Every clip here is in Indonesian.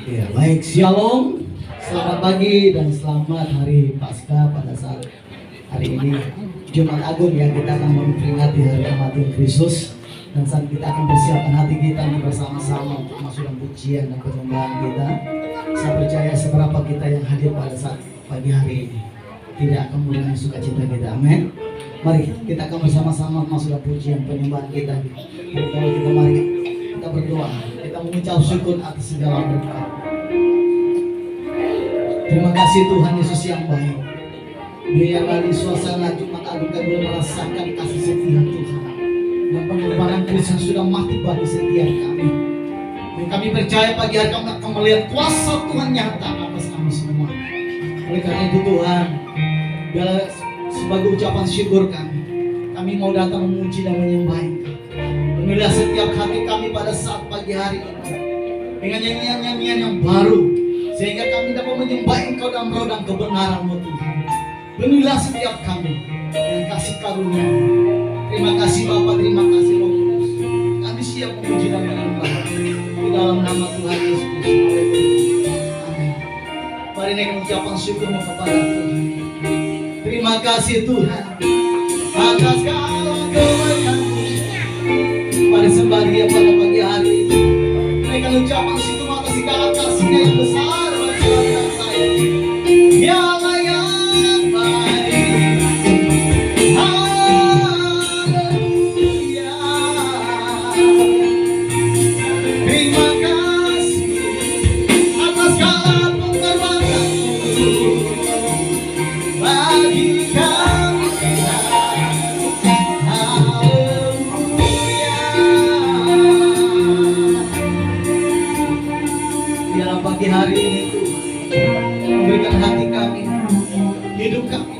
Ya, baik, shalom, selamat pagi dan selamat hari Paskah pada saat hari ini Jumat Agung ya, kita akan memperingati hari kematian Kristus dan saat kita akan bersiapkan hati kita untuk bersama-sama untuk masuk dalam pujian dan penyembahan kita. Saya percaya seberapa kita yang hadir pada saat pagi hari ini tidak akan mengurangi sukacita kita, amin. Mari kita akan bersama-sama masuk dalam pujian penyembahan kita. Kalau kita mari kita berdoa, kita mengucap syukur atas segala berkat. Terima kasih Tuhan Yesus yang baik. Biar dari suasana Jumat Agung kami boleh merasakan kasih setia Tuhan dan pengorbanan Kristus sudah mati bagi setiap kami. Dan kami percaya pagi hari kami akan melihat kuasa Tuhan nyata atas kami semua. Oleh karena itu Tuhan, biarlah sebagai ucapan syukur kami mau datang memuji dan menyembah Engkau. Penuhilah setiap hati kami pada saat pagi hari ini dengan nyanyian-nyanyian yang baru, sehingga kami dapat menyembah Engkau dalam roh dan kebenaran-Mu Tuhan. Penuhilah setiap kami dengan kasih karunia. Terima kasih Bapa, terima kasih Roh Kudus. Kami siap memuji dan menyembah di dalam nama Tuhan Yesus Kristus. Amin. Mari naik ucapan syukurmu kepada Tuhan. Terima kasih Tuhan atas segala kebaikan-Mu. Mari sembah Dia pada pagi hari ini. Naikkan ucapan syukur atas segala kasih-Nya yang besar bagi setiap saya. Dialah yang baik. Haleluya. Terima kasih atas segala pengorbanan-Mu bagi kami. Dalam pagi hari ini Tuhan, memberikan hati kami, hidup kami,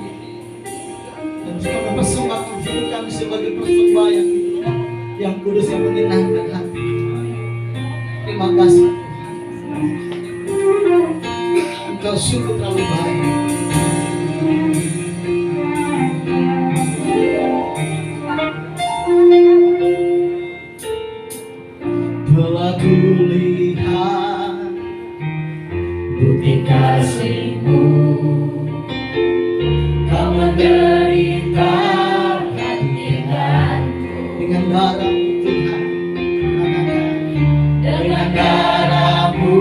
dan juga mempersembahkan hidup kami sebagai persembahan yang kudus yang menyenangkan hati. Terima kasih Tuhan, Engkau sungguh terlalu baik. Telah kulihat bukti kasih-Mu, Kau menderitakan imanku dengan darah-Mu Tuhan, dengan darah-Mu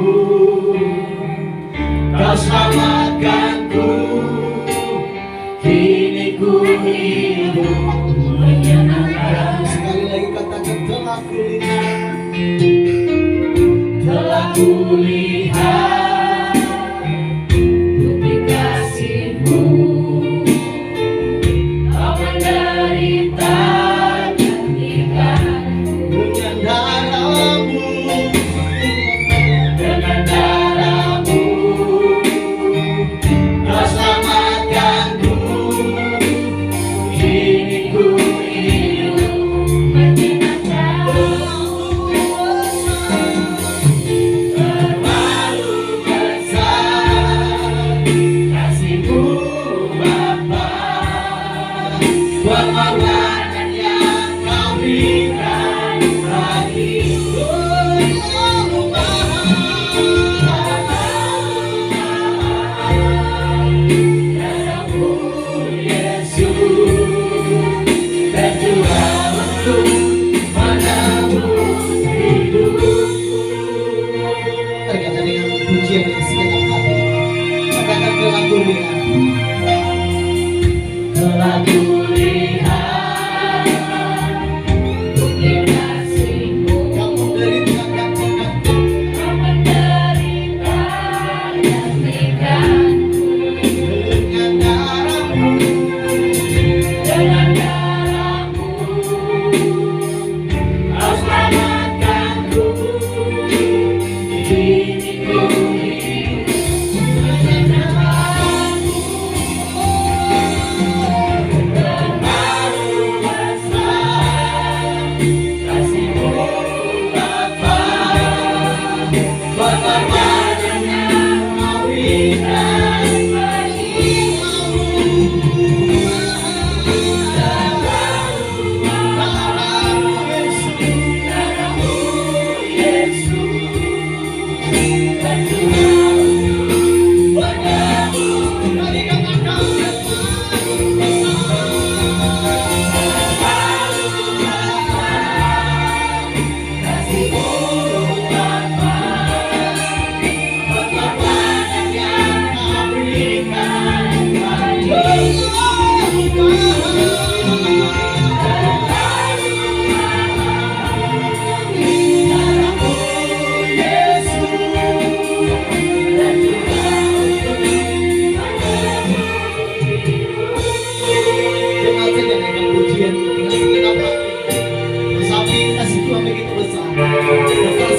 Kau selamatkanku. Kini ku hidup menyenangkan. Sekali lagi katakan telah kulihat, telah kulihat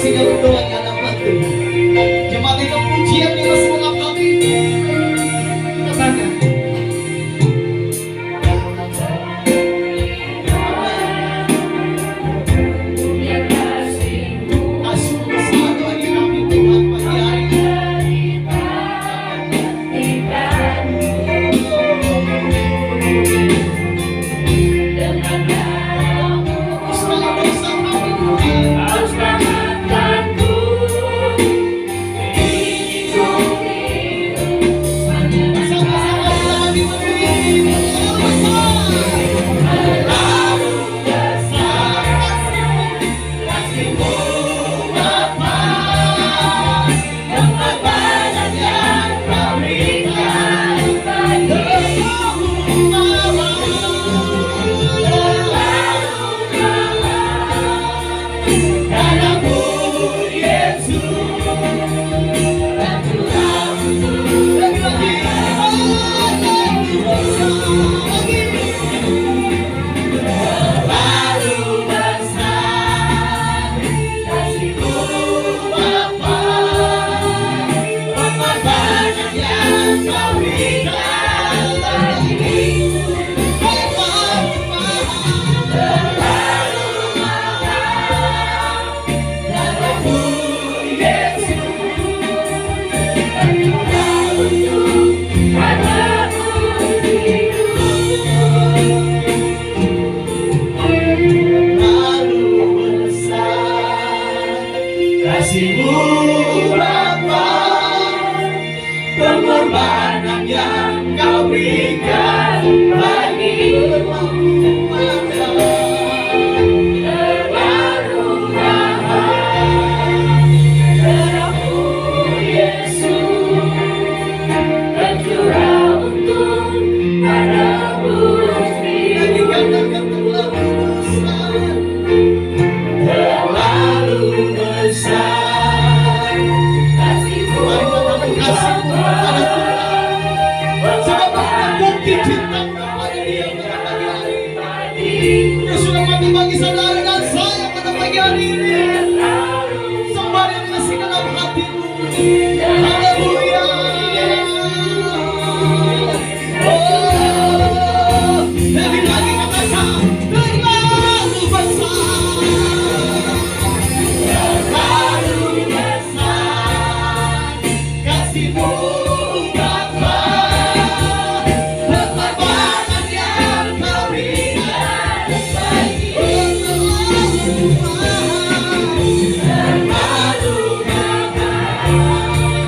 dengan doa di hadapan Tuhan. Jemaat yang pujian di atas segenap hati. Katakan. Kasih-Mu Bapa, pengorbanan yang Kau berikan bagiku, terlalu mahal. Darah-Mu Yesus tercurah untuk menebus diriku. Terlalu besar kasih-Mu pada Tuhan. Sebab bukti cinta-Mu pada Dia pada pagi hari ini. Dia sudah mati bagi saudara dan saya pada pagi hari ini. Sembari mengasihi dalam hati-Mu. Haleluya. Oh, lebih lagi katakan terlalu besar. Kasih-Mu Bapa, pengorbanan yang Kau berikan bagiku, terlalu mahal.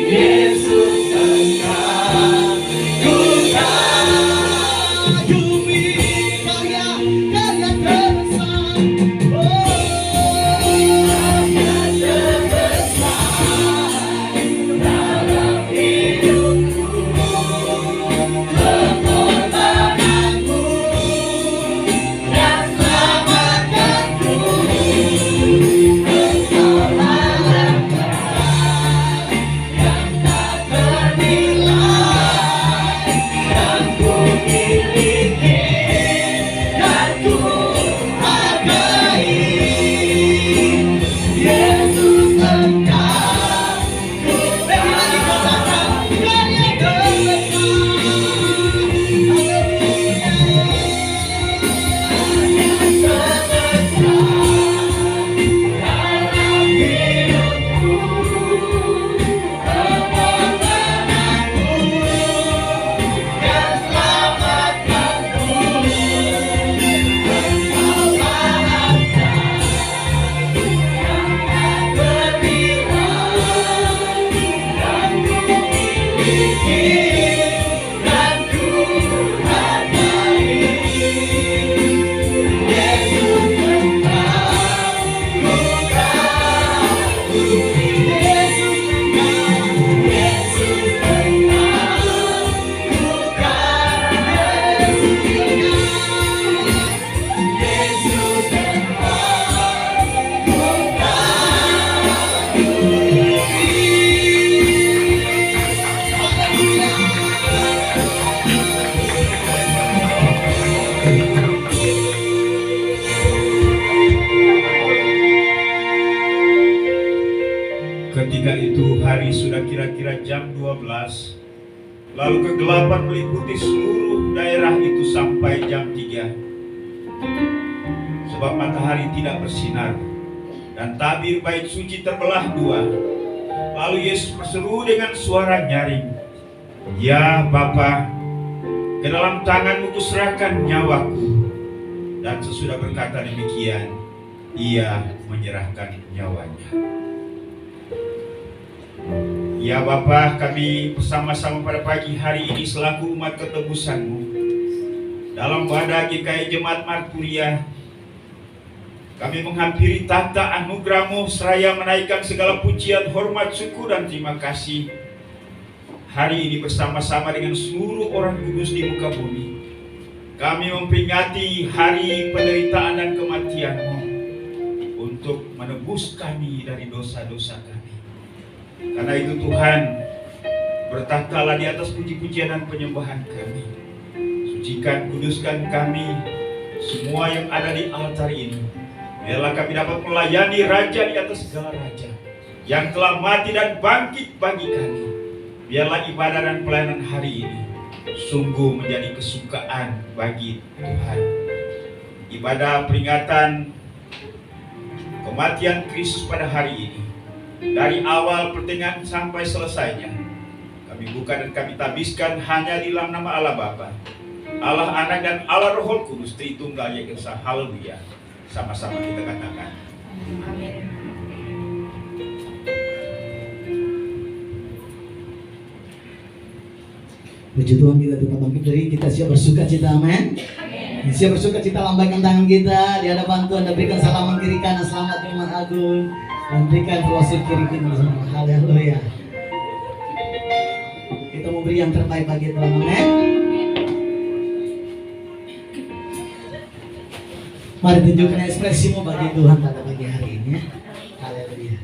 Yesus engkau ku kagumi, karya terbesar, karya terbesar dalam hidupku, pengorbananmu yang selamatkanku, kesalahan yang tak ternilai yang ku miliki dan ku hargai. Yesus engkau ku katakan karya terbesar, haleluya, dalam hidupku, pengorbananmu yang selamatkanku, kesalahan yang tak ternilai yang ku miliki dan ku hargai. Yesus engkau ku kagumi, Yesus engkau, Yesus engkau ku kagumi, Yesus engkau ku Ketika itu hari sudah kira-kira jam 12. Lalu kegelapan meliputi seluruh daerah itu sampai jam 3. Sebab matahari tidak bersinar dan tabir bait suci terbelah dua. Lalu Yesus berseru dengan suara nyaring, "Ya Bapa, ke dalam tangan-Mu kuserahkan nyawaku." Dan sesudah berkata demikian, Ia menyerahkan nyawanya. Ya Bapa, kami bersama-sama pada pagi hari ini selaku umat ketebus-Mu dalam wadah GKI Jemaat Marturia, kami menghampiri tahta anugerah-Mu seraya menaikkan segala pujian, hormat, syukur dan terima kasih hari ini bersama-sama dengan seluruh orang kudus di muka bumi. Kami memperingati hari penderitaan dan kematian-Mu untuk menebus kami dari dosa-dosa kami. Karena itu Tuhan, bertahtalah di atas puji-pujian dan penyembahan kami. Sucikan, kuduskan kami semua yang ada di altar ini. Biarlah kami dapat melayani Raja di atas segala raja yang telah mati dan bangkit bagi kami. Biarlah ibadah dan pelayanan hari ini sungguh menjadi kesukaan bagi Tuhan. Ibadah peringatan kematian Kristus pada hari ini, dari awal pertengahan sampai selesainya, kami buka dan kami tabiskan hanya di dalam nama Allah Bapa, Allah Anak dan Allah Roh Kudus, Tritunggal Yang Esa. Haleluya. Sama-sama kita katakan. Amin. Puji Tuhan, kita tetap bangkit dari kita siap bersuka cita, amin. Siap bersuka cita, lambaikan tangan kita di hadapan Tuhan dan berikan salaman kiri kanan, selamat Jumat Agung, dan berikan peluang kiri kanan bersama. Haleluya. Kita mau beri yang terbaik bagi Tuhan, amin. Mari tunjukkan ekspresimu bagi Tuhan pada pagi hari ini, ya. Haleluya.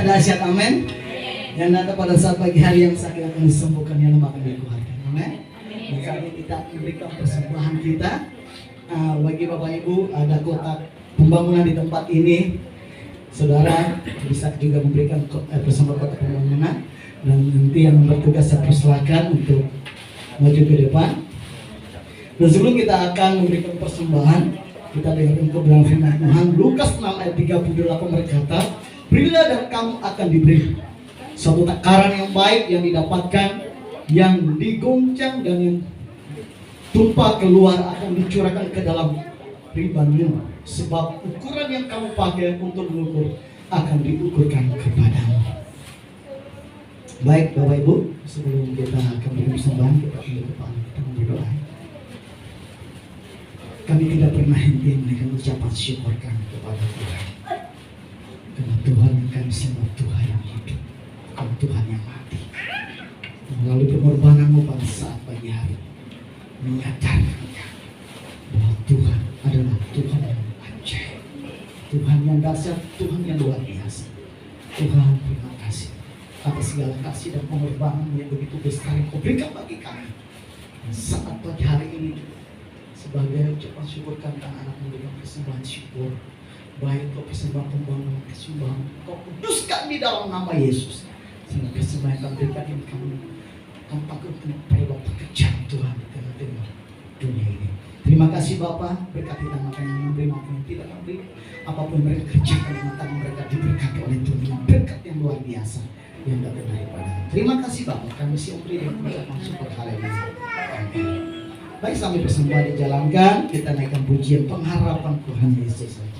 dahsyat, amin. Yang datang pada saat pagi hari yang sakit akan disembuhkan, yang lemah akan dikuatkan, amin. Dan saat ini kita memberikan persembahan kita. Bagi Bapak Ibu, ada kotak pembangunan di tempat ini. Saudara bisa juga memberikan persembahan kotak pembangunan. Dan nanti yang bertugas saya persilakan untuk maju ke depan. Dan sebelum kita akan memberikan persembahan, kita dengarkan kebenaran firman Tuhan. Lukas 6 ayat 38 berkata, berilah dan kamu akan diberi. Suatu takaran yang baik yang didapatkan, yang digoncang dan yang tumpah keluar akan dicurahkan ke dalam pribadimu. Sebab ukuran yang kamu pakai untuk mengukur akan diukurkan kepadamu. Baik Bapak Ibu, sebelum kita akan beri persembahan, kita tunduk kepala, kita berdoa. Kami tidak pernah henti menaikkan ucapan syukur kami kepada Tuhan. Karena Tuhan yang kami sembah, Tuhan yang hidup, bukan Tuhan yang mati. Melalui pengorbananmu pada saat pagi hari, menyadarkan kami bahwa Tuhan adalah Tuhan yang ajaib, Tuhan yang dahsyat, Tuhan yang luar biasa. Tuhan, terima kasih atas segala kasih dan pengorbanan yang begitu besar yang Kau berikan bagi kami. Dan saat pagi hari ini sebagai ucapan syukur kami, anak-anak memberikan persembahan syukur, baik Kau persembahan pembangunan, persembahan Kau kuduskan di dalam nama Yesus. Sehingga persembahan yang berikan ini kami tanpa kepada pekerjaan Tuhan di tengah-tengah dunia ini. Terima kasih Bapa, berkati tangan yang memberi maupun yang tidak memberi. Apapun mereka kerjakan di mata mereka diberkati oleh Tuhan dengan berkat yang luar biasa yang datang daripada. Terima kasih Bapa, kami siap beri dan ucapan syukur haleluya. Amin. Baik, sambil persembahan dijalankan, kita naikkan pujian pengharapan Tuhan Yesus saja.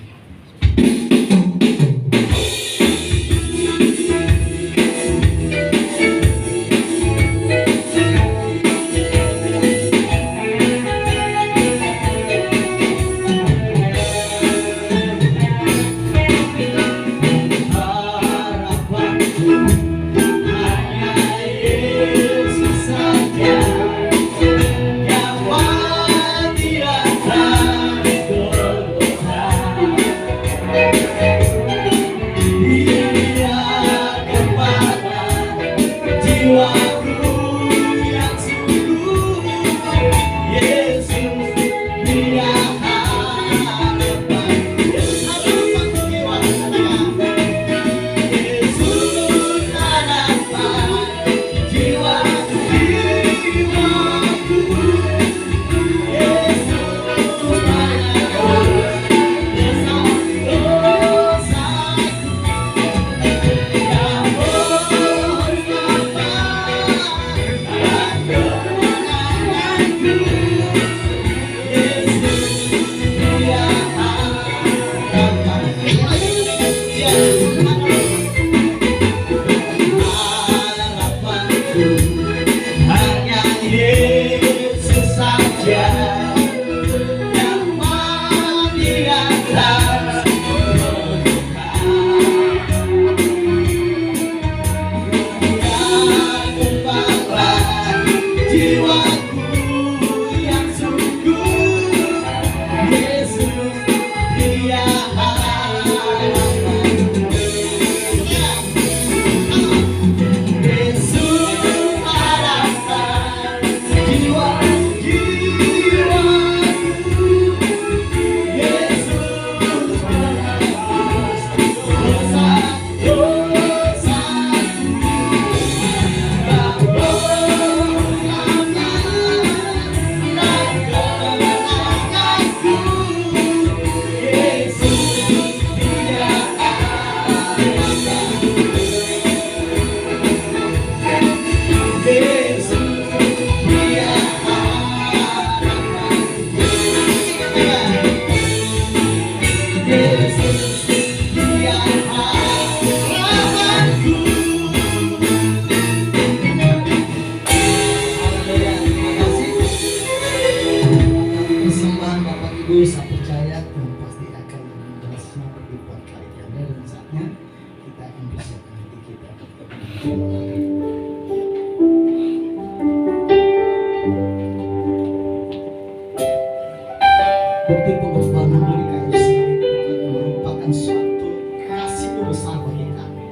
Bukti pengorbanan dari kayu salib itu merupakan suatu kasih besar bagi kami.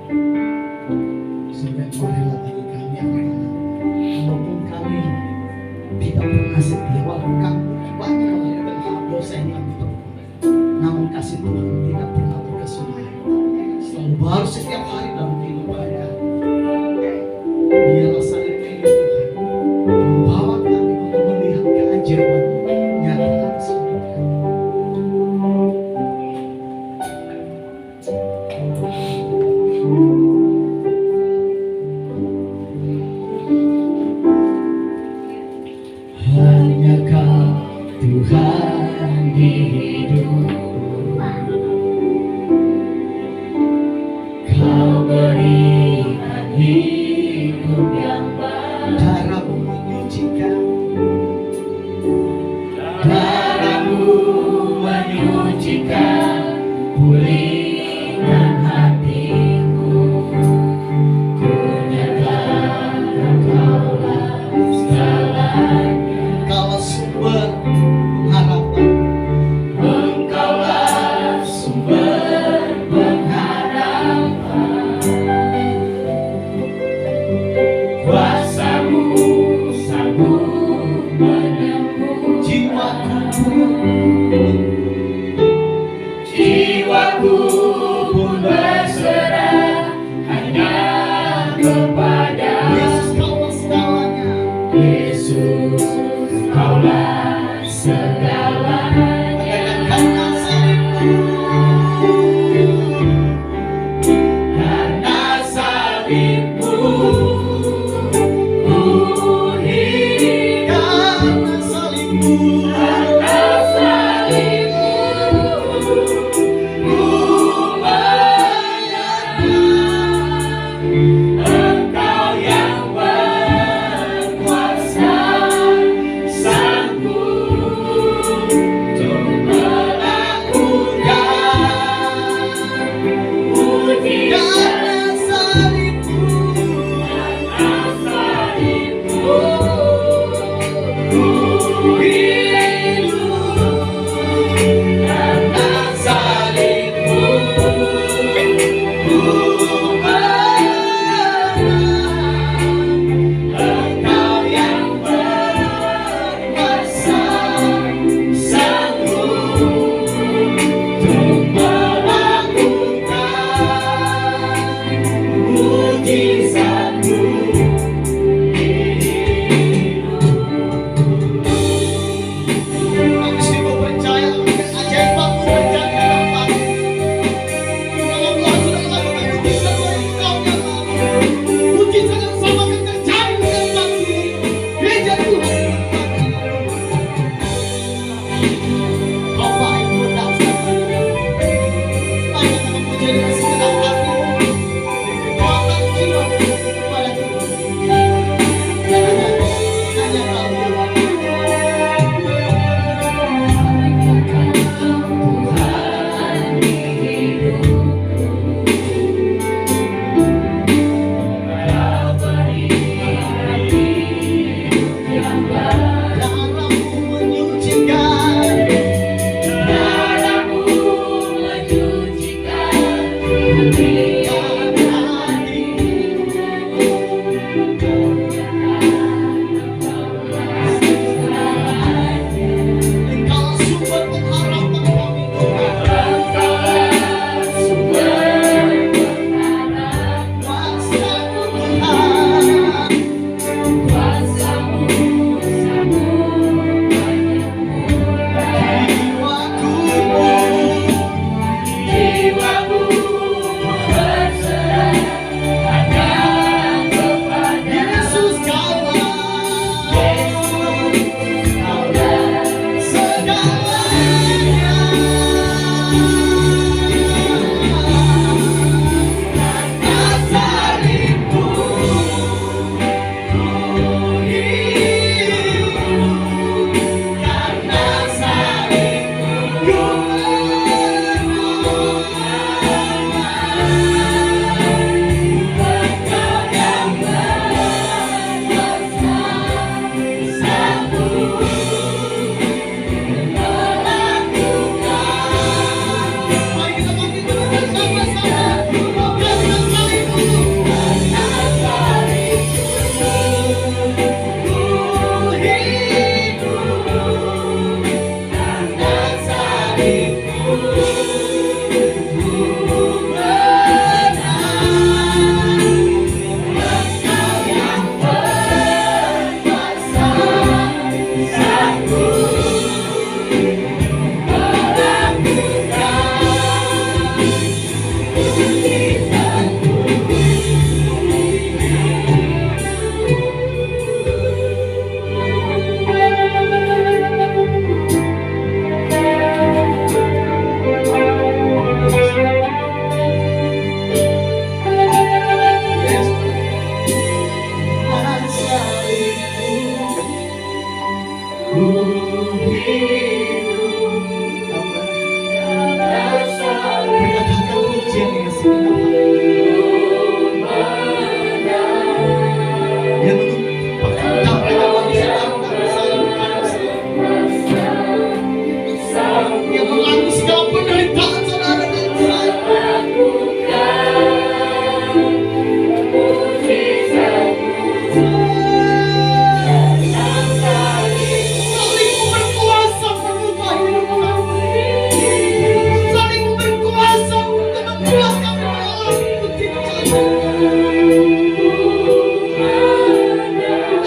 jiwa kepada Tuhan.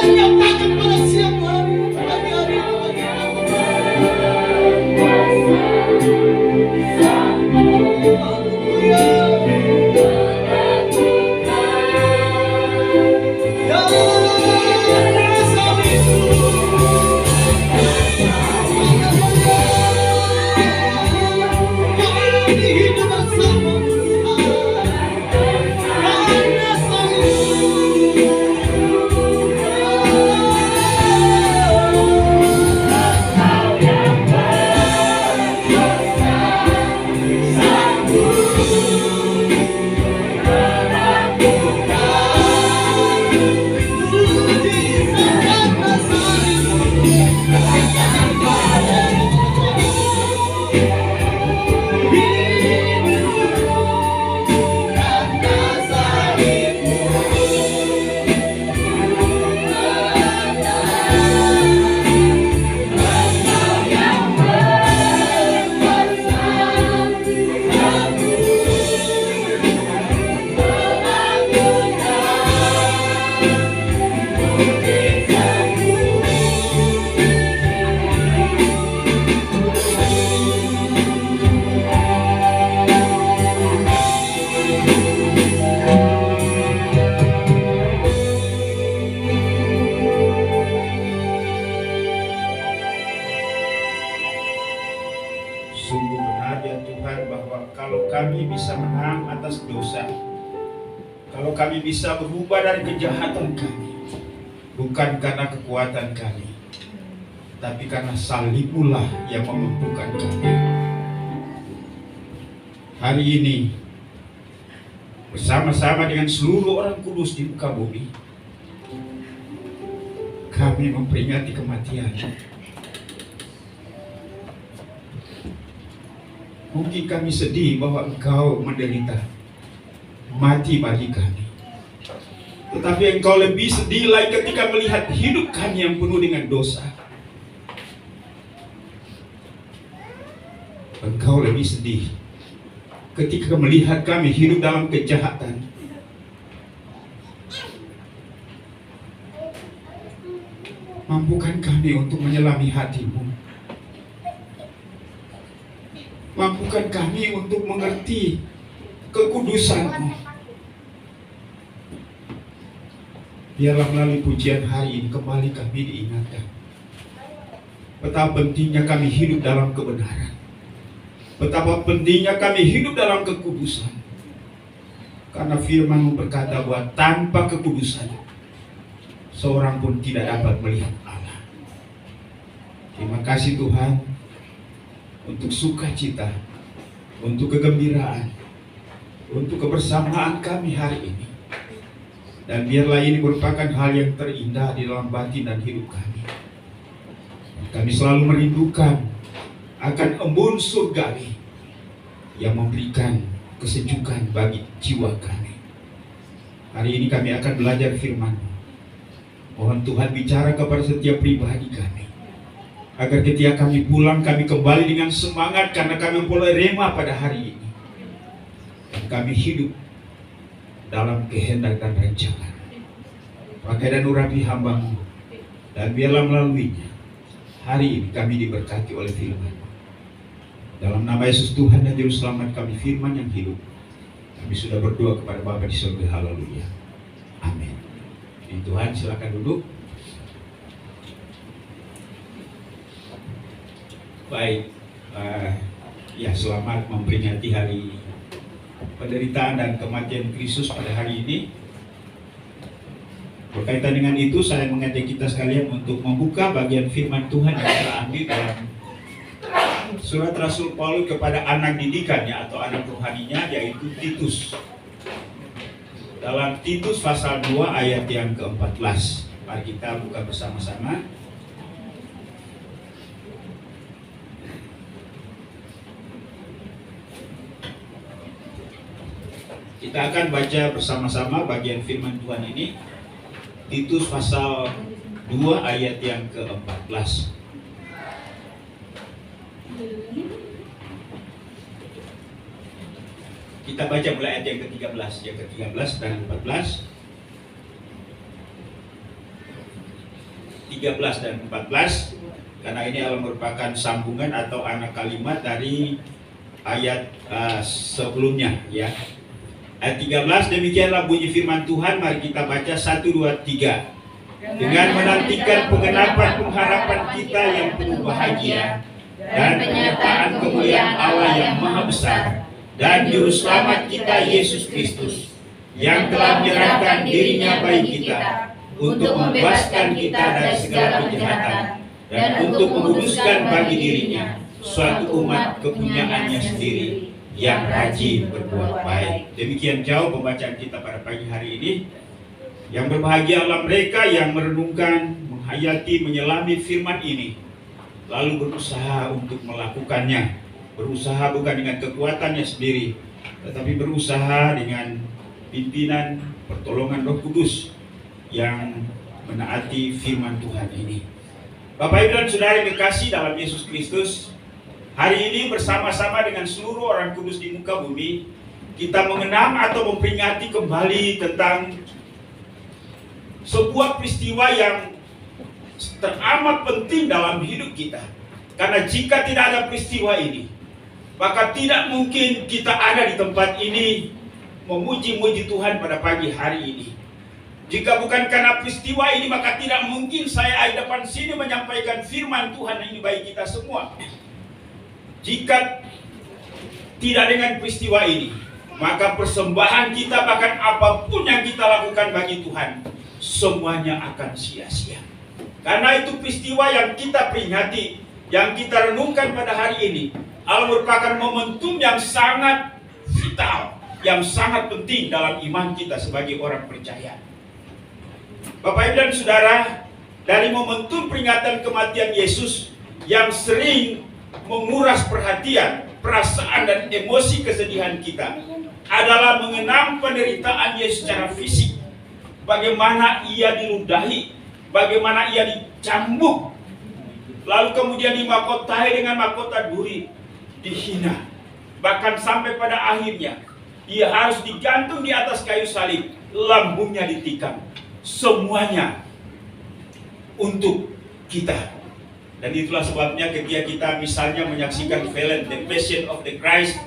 Hanya kami bisa berubah dari kejahatan kami, bukan karena kekuatan kami, tapi karena salibmu-lah yang memampukan kami. Hari ini bersama-sama dengan seluruh orang kudus di muka bumi, kami memperingati kematian. Mungkin kami sedih bahwa Engkau menderita, mati bagi kami. Tetapi Engkau lebih sedih lagi ketika melihat hidup kami yang penuh dengan dosa. Engkau lebih sedih ketika melihat kami hidup dalam kejahatan. Mampukan kami untuk menyelami hati-Mu. Mampukan kami untuk mengerti kekudusan-Mu. Biarlah melalui pujian hari ini kembali kami diingatkan betapa pentingnya kami hidup dalam kebenaran. Betapa pentingnya kami hidup dalam kekudusan. Karena firman-Mu berkata bahwa tanpa kekudusan seorang pun tidak dapat melihat Allah. Terima kasih Tuhan untuk sukacita, untuk kegembiraan, untuk kebersamaan kami hari ini. Dan biarlah ini merupakan hal yang terindah di dalam batin dan hidup kami. Kami selalu merindukan akan embun surgawi yang memberikan kesejukan bagi jiwa kami. Hari ini kami akan belajar firman-Mu. Mohon Tuhan bicara kepada setiap pribadi kami, agar ketika kami pulang kami kembali dengan semangat karena kami memulai rema pada hari ini. Dan kami hidup dalam kehendak dan rencana. Pakai dan urapi hamba-Mu, dan biarlah melaluinya hari ini kami diberkati oleh firman-Mu. Dalam nama Yesus Tuhan dan Juru Selamat kami, firman yang hidup, kami sudah berdoa kepada Bapa di surga. Haleluya. Amin. Tuhan, silakan duduk. Baik, ya selamat memperingati hari penderitaan dan kematian Kristus pada hari ini. Berkaitan dengan itu, saya mengajak kita sekalian untuk membuka bagian firman Tuhan yang terambil dalam surat Rasul Paulus kepada anak didikannya atau anak rohaninya, yaitu Titus. Dalam Titus pasal 2 ayat yang ke-14. Mari kita buka bersama-sama. Kita akan baca bersama-sama bagian firman Tuhan ini. Titus pasal 2 ayat yang ke-14. Kita baca mulai ayat yang ke-13, yang ke-13 dan 14. 13 dan 14, karena ini adalah merupakan sambungan atau anak kalimat dari ayat sebelumnya, ya. Ayat 13, demikianlah bunyi firman Tuhan. Mari kita baca 1, 2, 3. Dengan menantikan penggenapan pengharapan kita yang penuh bahagia dan penyataan kemuliaan Allah yang maha besar dan Juru Selamat kita Yesus Kristus, yang telah menyerahkan dirinya bagi kita untuk membebaskan kita dari segala kejahatan dan untuk menguduskan bagi dirinya suatu umat kepunyaannya sendiri yang rajin berbuat baik. Demikian jauh pembacaan kita pada pagi hari ini. Yang berbahagia adalah mereka yang merenungkan, menghayati, menyelami firman ini, lalu berusaha untuk melakukannya. Berusaha bukan dengan kekuatannya sendiri, tetapi berusaha dengan pimpinan pertolongan Roh Kudus yang menaati firman Tuhan ini. Bapak Ibu dan Saudara yang kekasih dalam Yesus Kristus, hari ini bersama-sama dengan seluruh orang kudus di muka bumi, kita mengenang atau memperingati kembali tentang sebuah peristiwa yang teramat penting dalam hidup kita. Karena jika tidak ada peristiwa ini, maka tidak mungkin kita ada di tempat ini memuji-muji Tuhan pada pagi hari ini. Jika bukan karena peristiwa ini, maka tidak mungkin saya di depan sini menyampaikan firman Tuhan ini bagi kita semua. Jika tidak dengan peristiwa ini, maka persembahan kita, bahkan apapun yang kita lakukan bagi Tuhan, semuanya akan sia-sia. Karena itu peristiwa yang kita peringati, yang kita renungkan pada hari ini, adalah merupakan momentum yang sangat vital, yang sangat penting dalam iman kita sebagai orang percaya. Bapak Ibu dan Saudara, dari momentum peringatan kematian Yesus yang sering menguras perhatian, perasaan dan emosi kesedihan kita, adalah mengenang penderitaan Yesus secara fisik. Bagaimana ia diludahi, bagaimana ia dicambuk, lalu kemudian dimahkotai dengan mahkota duri, dihina, bahkan sampai pada akhirnya ia harus digantung di atas kayu salib, lambungnya ditikam. Semuanya untuk kita. Dan itulah sebabnya ketika kita misalnya menyaksikan film The Passion of the Christ,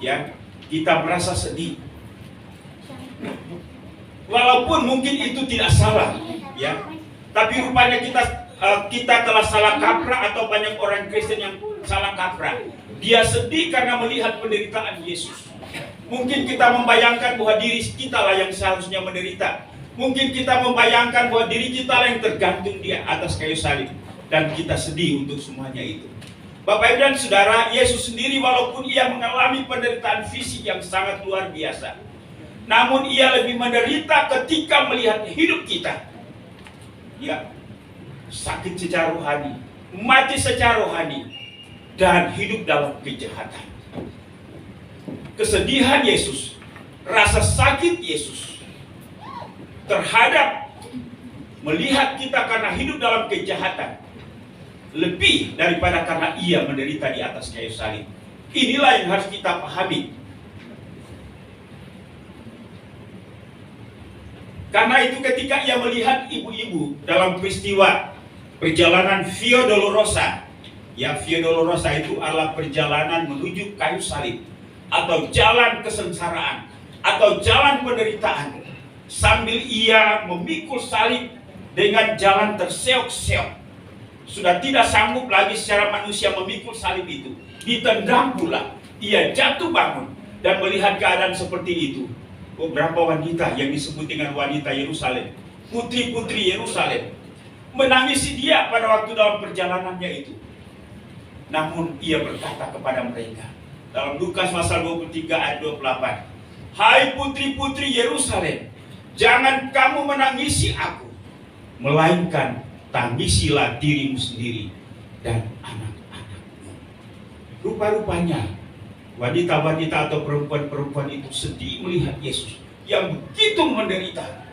ya, kita merasa sedih. Walaupun mungkin itu tidak salah, ya, tapi rupanya kita telah salah kaprah, atau banyak orang Kristen yang salah kaprah. Dia sedih karena melihat penderitaan Yesus. Mungkin kita membayangkan bahwa diri kita lah yang seharusnya menderita. Mungkin kita membayangkan bahwa diri kita lah yang tergantung di atas kayu salib. Dan kita sedih untuk semuanya itu. Bapak Ibu dan Saudara, Yesus sendiri walaupun ia mengalami penderitaan fisik yang sangat luar biasa, namun ia lebih menderita ketika melihat hidup kita. Ya, sakit secara rohani, mati secara rohani, dan hidup dalam kejahatan. Kesedihan Yesus, rasa sakit Yesus terhadap melihat kita karena hidup dalam kejahatan, lebih daripada karena ia menderita di atas kayu salib. Inilah yang harus kita pahami. Karena itu ketika ia melihat ibu-ibu dalam peristiwa perjalanan Via Dolorosa, ya, Via Dolorosa itu adalah perjalanan menuju kayu salib, atau jalan kesengsaraan, atau jalan penderitaan, sambil ia memikul salib dengan jalan terseok-seok. Sudah tidak sanggup lagi secara manusia memikul salib itu, ditendang pula, ia jatuh bangun dan melihat keadaan seperti itu. Beberapa wanita yang disebut dengan wanita Yerusalem, putri-putri Yerusalem, menangisi dia pada waktu dalam perjalanannya itu. Namun ia berkata kepada mereka dalam Lukas pasal 23 ayat 28, "Hai putri-putri Yerusalem, jangan kamu menangisi aku, melainkan tangisilah dirimu sendiri dan anak-anakmu." Rupa-rupanya wanita-wanita atau perempuan-perempuan itu sedih melihat Yesus yang begitu menderita.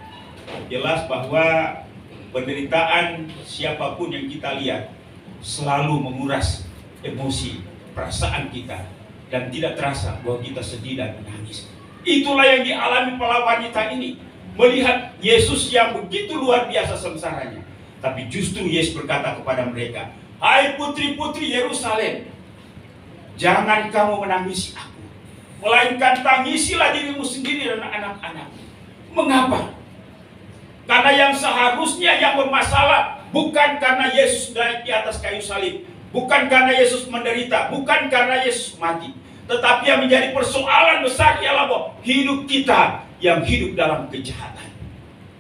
Jelas bahwa penderitaan siapapun yang kita lihat selalu menguras emosi, perasaan kita, dan tidak terasa bahwa kita sedih dan menangis. Itulah yang dialami para wanita ini, melihat Yesus yang begitu luar biasa sengsaranya. Tapi justru Yesus berkata kepada mereka, "Hai putri-putri Yerusalem, jangan kamu menangisi aku, melainkan tangisilah dirimu sendiri dan anak-anakmu." Mengapa? Karena yang seharusnya yang bermasalah bukan karena Yesus naik di atas kayu salib, bukan karena Yesus menderita, bukan karena Yesus mati, tetapi yang menjadi persoalan besar ialah bahwa hidup kita yang hidup dalam kejahatan.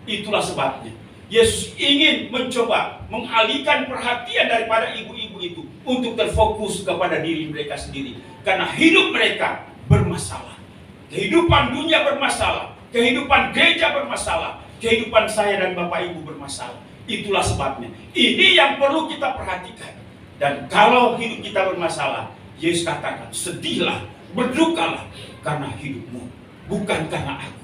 Itulah sebabnya Yesus ingin mencoba mengalihkan perhatian daripada ibu-ibu itu untuk terfokus kepada diri mereka sendiri. Karena hidup mereka bermasalah. Kehidupan dunia bermasalah. Kehidupan gereja bermasalah. Kehidupan saya dan Bapak Ibu bermasalah. Itulah sebabnya. Ini yang perlu kita perhatikan. Dan kalau hidup kita bermasalah, Yesus katakan, sedihlah, berdukalah karena hidupmu, bukan karena aku.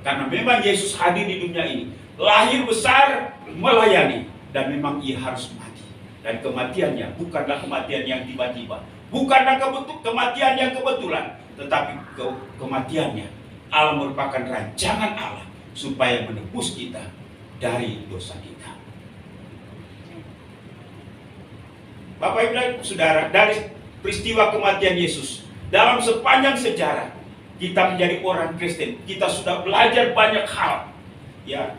Karena memang Yesus hadir di dunia ini, lahir besar, melayani, dan memang ia harus mati. Dan kematiannya bukanlah kematian yang tiba-tiba, bukanlah kematian yang kebetulan, tetapi kematiannya Allah merupakan rancangan Allah supaya menebus kita dari dosa kita. Bapak Ibu dan Saudara, dari peristiwa kematian Yesus dalam sepanjang sejarah kita menjadi orang Kristen, kita sudah belajar banyak hal, ya,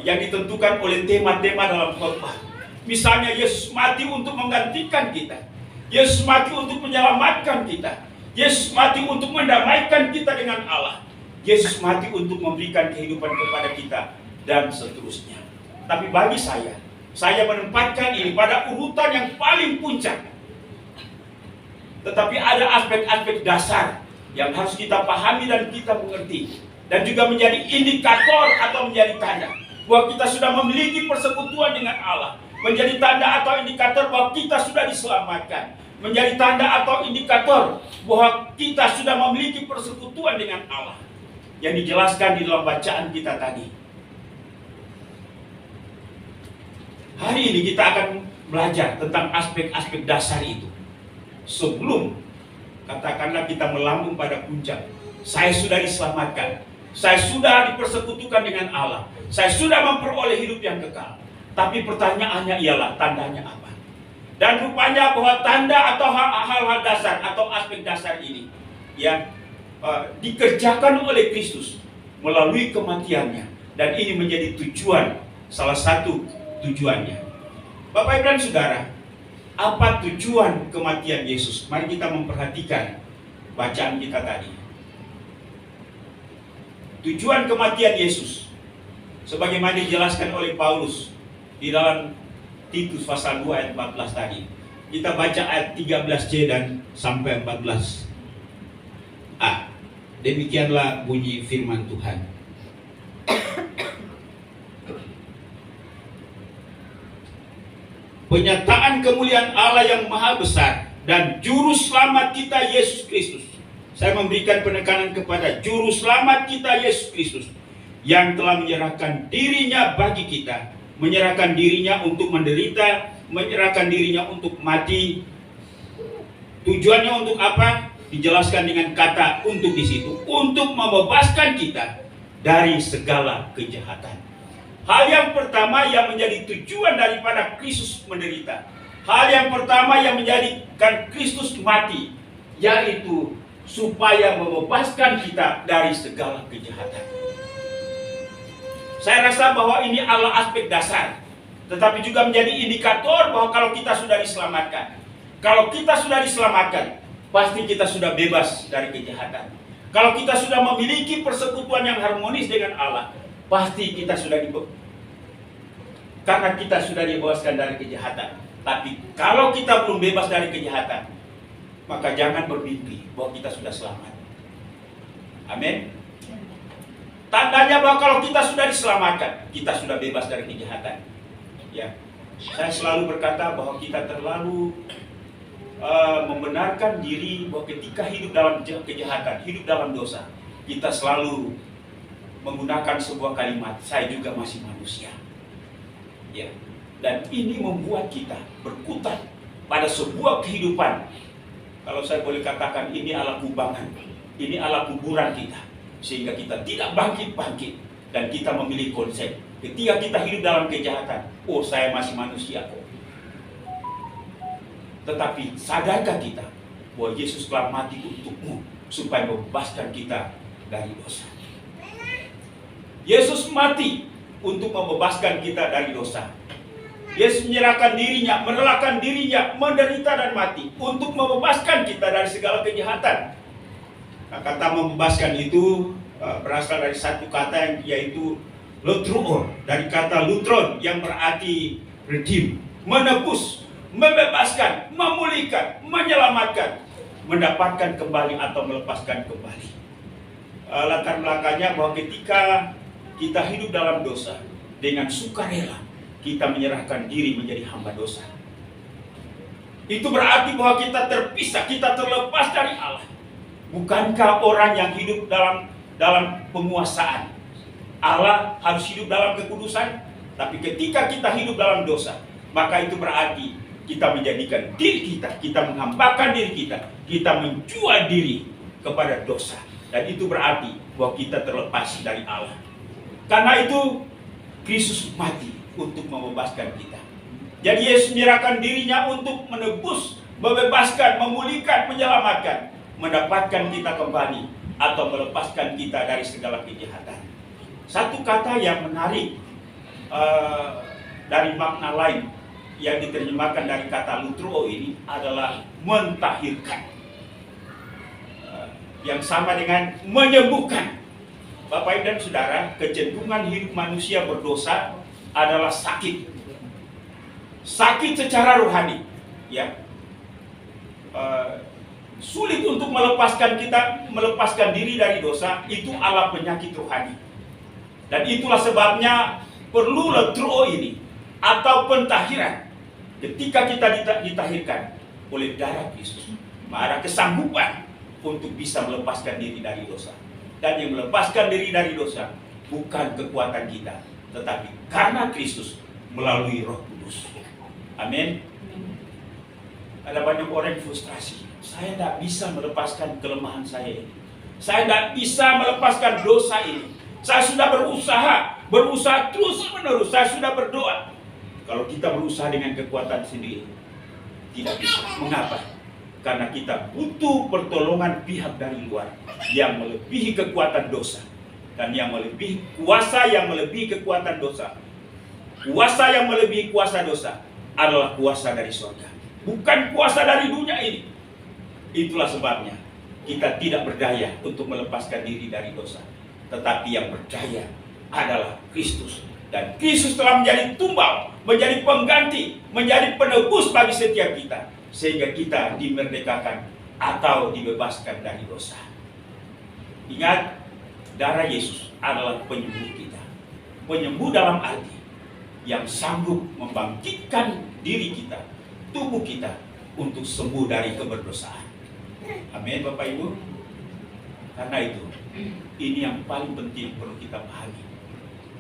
yang ditentukan oleh tema-tema dalam khotbah. Misalnya Yesus mati untuk menggantikan kita, Yesus mati untuk menyelamatkan kita, Yesus mati untuk mendamaikan kita dengan Allah. Yesus mati untuk memberikan kehidupan kepada kita dan seterusnya. Tapi bagi saya menempatkan ini pada urutan yang paling puncak. Tetapi ada aspek-aspek dasar yang harus kita pahami dan kita mengerti, dan juga menjadi indikator atau menjadi tanda bahwa kita sudah memiliki persekutuan dengan Allah, menjadi tanda atau indikator bahwa kita sudah diselamatkan, menjadi tanda atau indikator bahwa kita sudah memiliki persekutuan dengan Allah yang dijelaskan di dalam bacaan kita tadi. Hari ini kita akan belajar tentang aspek-aspek dasar itu. Sebelum katakanlah kita melambung pada puncak, saya sudah diselamatkan, saya sudah dipersekutukan dengan Allah, saya sudah memperoleh hidup yang kekal. Tapi pertanyaannya ialah tandanya apa? Dan rupanya bahwa tanda atau hal-hal dasar atau aspek dasar ini yang dikerjakan oleh Kristus melalui kematiannya, dan ini menjadi tujuan, salah satu tujuannya. Bapak Ibu dan Saudara, apa tujuan kematian Yesus? Mari kita memperhatikan bacaan kita tadi. Tujuan kematian Yesus sebagaimana dijelaskan oleh Paulus di dalam Titus pasal 2 ayat 14 tadi. Kita baca ayat 13c dan sampai 14a. Demikianlah bunyi firman Tuhan. Penyataan kemuliaan Allah yang maha besar dan juru selamat kita Yesus Kristus. Saya memberikan penekanan kepada juru selamat kita Yesus Kristus yang telah menyerahkan dirinya bagi kita, menyerahkan dirinya untuk menderita, menyerahkan dirinya untuk mati. Tujuannya untuk apa? Dijelaskan dengan kata untuk di situ, untuk membebaskan kita dari segala kejahatan. Hal yang pertama yang menjadi tujuan daripada Kristus menderita, hal yang pertama yang menjadikan Kristus mati, yaitu supaya membebaskan kita dari segala kejahatan. Saya rasa bahwa ini adalah aspek dasar, tetapi juga menjadi indikator bahwa kalau kita sudah diselamatkan, kalau kita sudah diselamatkan, pasti kita sudah bebas dari kejahatan. Kalau kita sudah memiliki persekutuan yang harmonis dengan Allah, pasti kita sudah karena kita sudah dibebaskan dari kejahatan. Tapi kalau kita belum bebas dari kejahatan, maka jangan bermimpi bahwa kita sudah selamat. Amin. Tandanya bahwa kalau kita sudah diselamatkan, kita sudah bebas dari kejahatan. Ya, saya selalu berkata bahwa kita terlalu membenarkan diri bahwa ketika hidup dalam kejahatan, hidup dalam dosa, kita selalu menggunakan sebuah kalimat, saya juga masih manusia. Ya, dan ini membuat kita berkutat pada sebuah kehidupan. Kalau saya boleh katakan, ini adalah kubangan, ini adalah kuburan kita, sehingga kita tidak bangkit-bangkit, dan kita memilih konsep ketika kita hidup dalam kejahatan, oh saya masih manusia kok. Tetapi sadarkah kita bahwa Yesus telah mati untukmu supaya membebaskan kita dari dosa. Yesus mati untuk membebaskan kita dari dosa. Yesus menyerahkan dirinya, merelakan dirinya, menderita dan mati untuk membebaskan kita dari segala kejahatan. Nah, kata membebaskan itu berasal dari satu kata yang yaitu lutruo, dari kata lutron yang berarti redeem, menebus, membebaskan, memulihkan, menyelamatkan, mendapatkan kembali atau melepaskan kembali. Latar belakangnya bahwa ketika kita hidup dalam dosa, dengan sukarela kita menyerahkan diri menjadi hamba dosa. Itu berarti bahwa kita terpisah, kita terlepas dari Allah. Bukankah orang yang hidup dalam penguasaan Allah harus hidup dalam kekudusan? Tapi ketika kita hidup dalam dosa, maka itu berarti kita menjadikan diri kita menghambakan diri kita menjual diri kepada dosa. Dan itu berarti bahwa kita terlepas dari Allah. Karena itu Kristus mati untuk membebaskan kita. Jadi Yesus menyerahkan dirinya untuk menebus, membebaskan, memulihkan, menyelamatkan, mendapatkan kita kembali atau melepaskan kita dari segala kejahatan. Satu kata yang menarik dari makna lain yang diterjemahkan dari kata lutruo ini adalah mentahirkan. yang sama dengan menyembuhkan. Bapak Ibu dan Saudara, kecenderungan hidup manusia berdosa adalah sakit. Sakit secara rohani, ya. Sulit untuk melepaskan diri dari dosa, itu adalah penyakit rohani. Dan itulah sebabnya perlu letro ini atau pentahiran. Ketika kita ditahirkan oleh darah Kristus, maka ada kesanggupan untuk bisa melepaskan diri dari dosa. Dan yang melepaskan diri dari dosa bukan kekuatan kita, tetapi karena Kristus melalui Roh Kudus. Amin. Ada banyak orang yang frustrasi. Saya tidak bisa melepaskan kelemahan saya ini. Saya tidak bisa melepaskan dosa ini. Saya sudah berusaha terus menerus. Saya sudah berdoa. Kalau kita berusaha dengan kekuatan sendiri, tidak bisa. Mengapa? Karena kita butuh pertolongan pihak dari luar yang melebihi kekuatan dosa. Dan yang melebihi kuasa yang melebihi kekuatan dosa. Kuasa yang melebihi kuasa dosa adalah kuasa dari surga, bukan kuasa dari dunia ini. Itulah sebabnya kita tidak berdaya untuk melepaskan diri dari dosa. Tetapi yang berdaya adalah Kristus. Dan Kristus telah menjadi tumbal, menjadi pengganti, menjadi penebus bagi setiap kita. Sehingga kita dimerdekakan atau dibebaskan dari dosa. Ingat, darah Yesus adalah penyembuh kita. Penyembuh dalam arti yang sanggup membangkitkan diri kita, tubuh kita, untuk sembuh dari keberdosaan. Amin, Bapak Ibu. Karena itu, ini yang paling penting perlu kita pahami.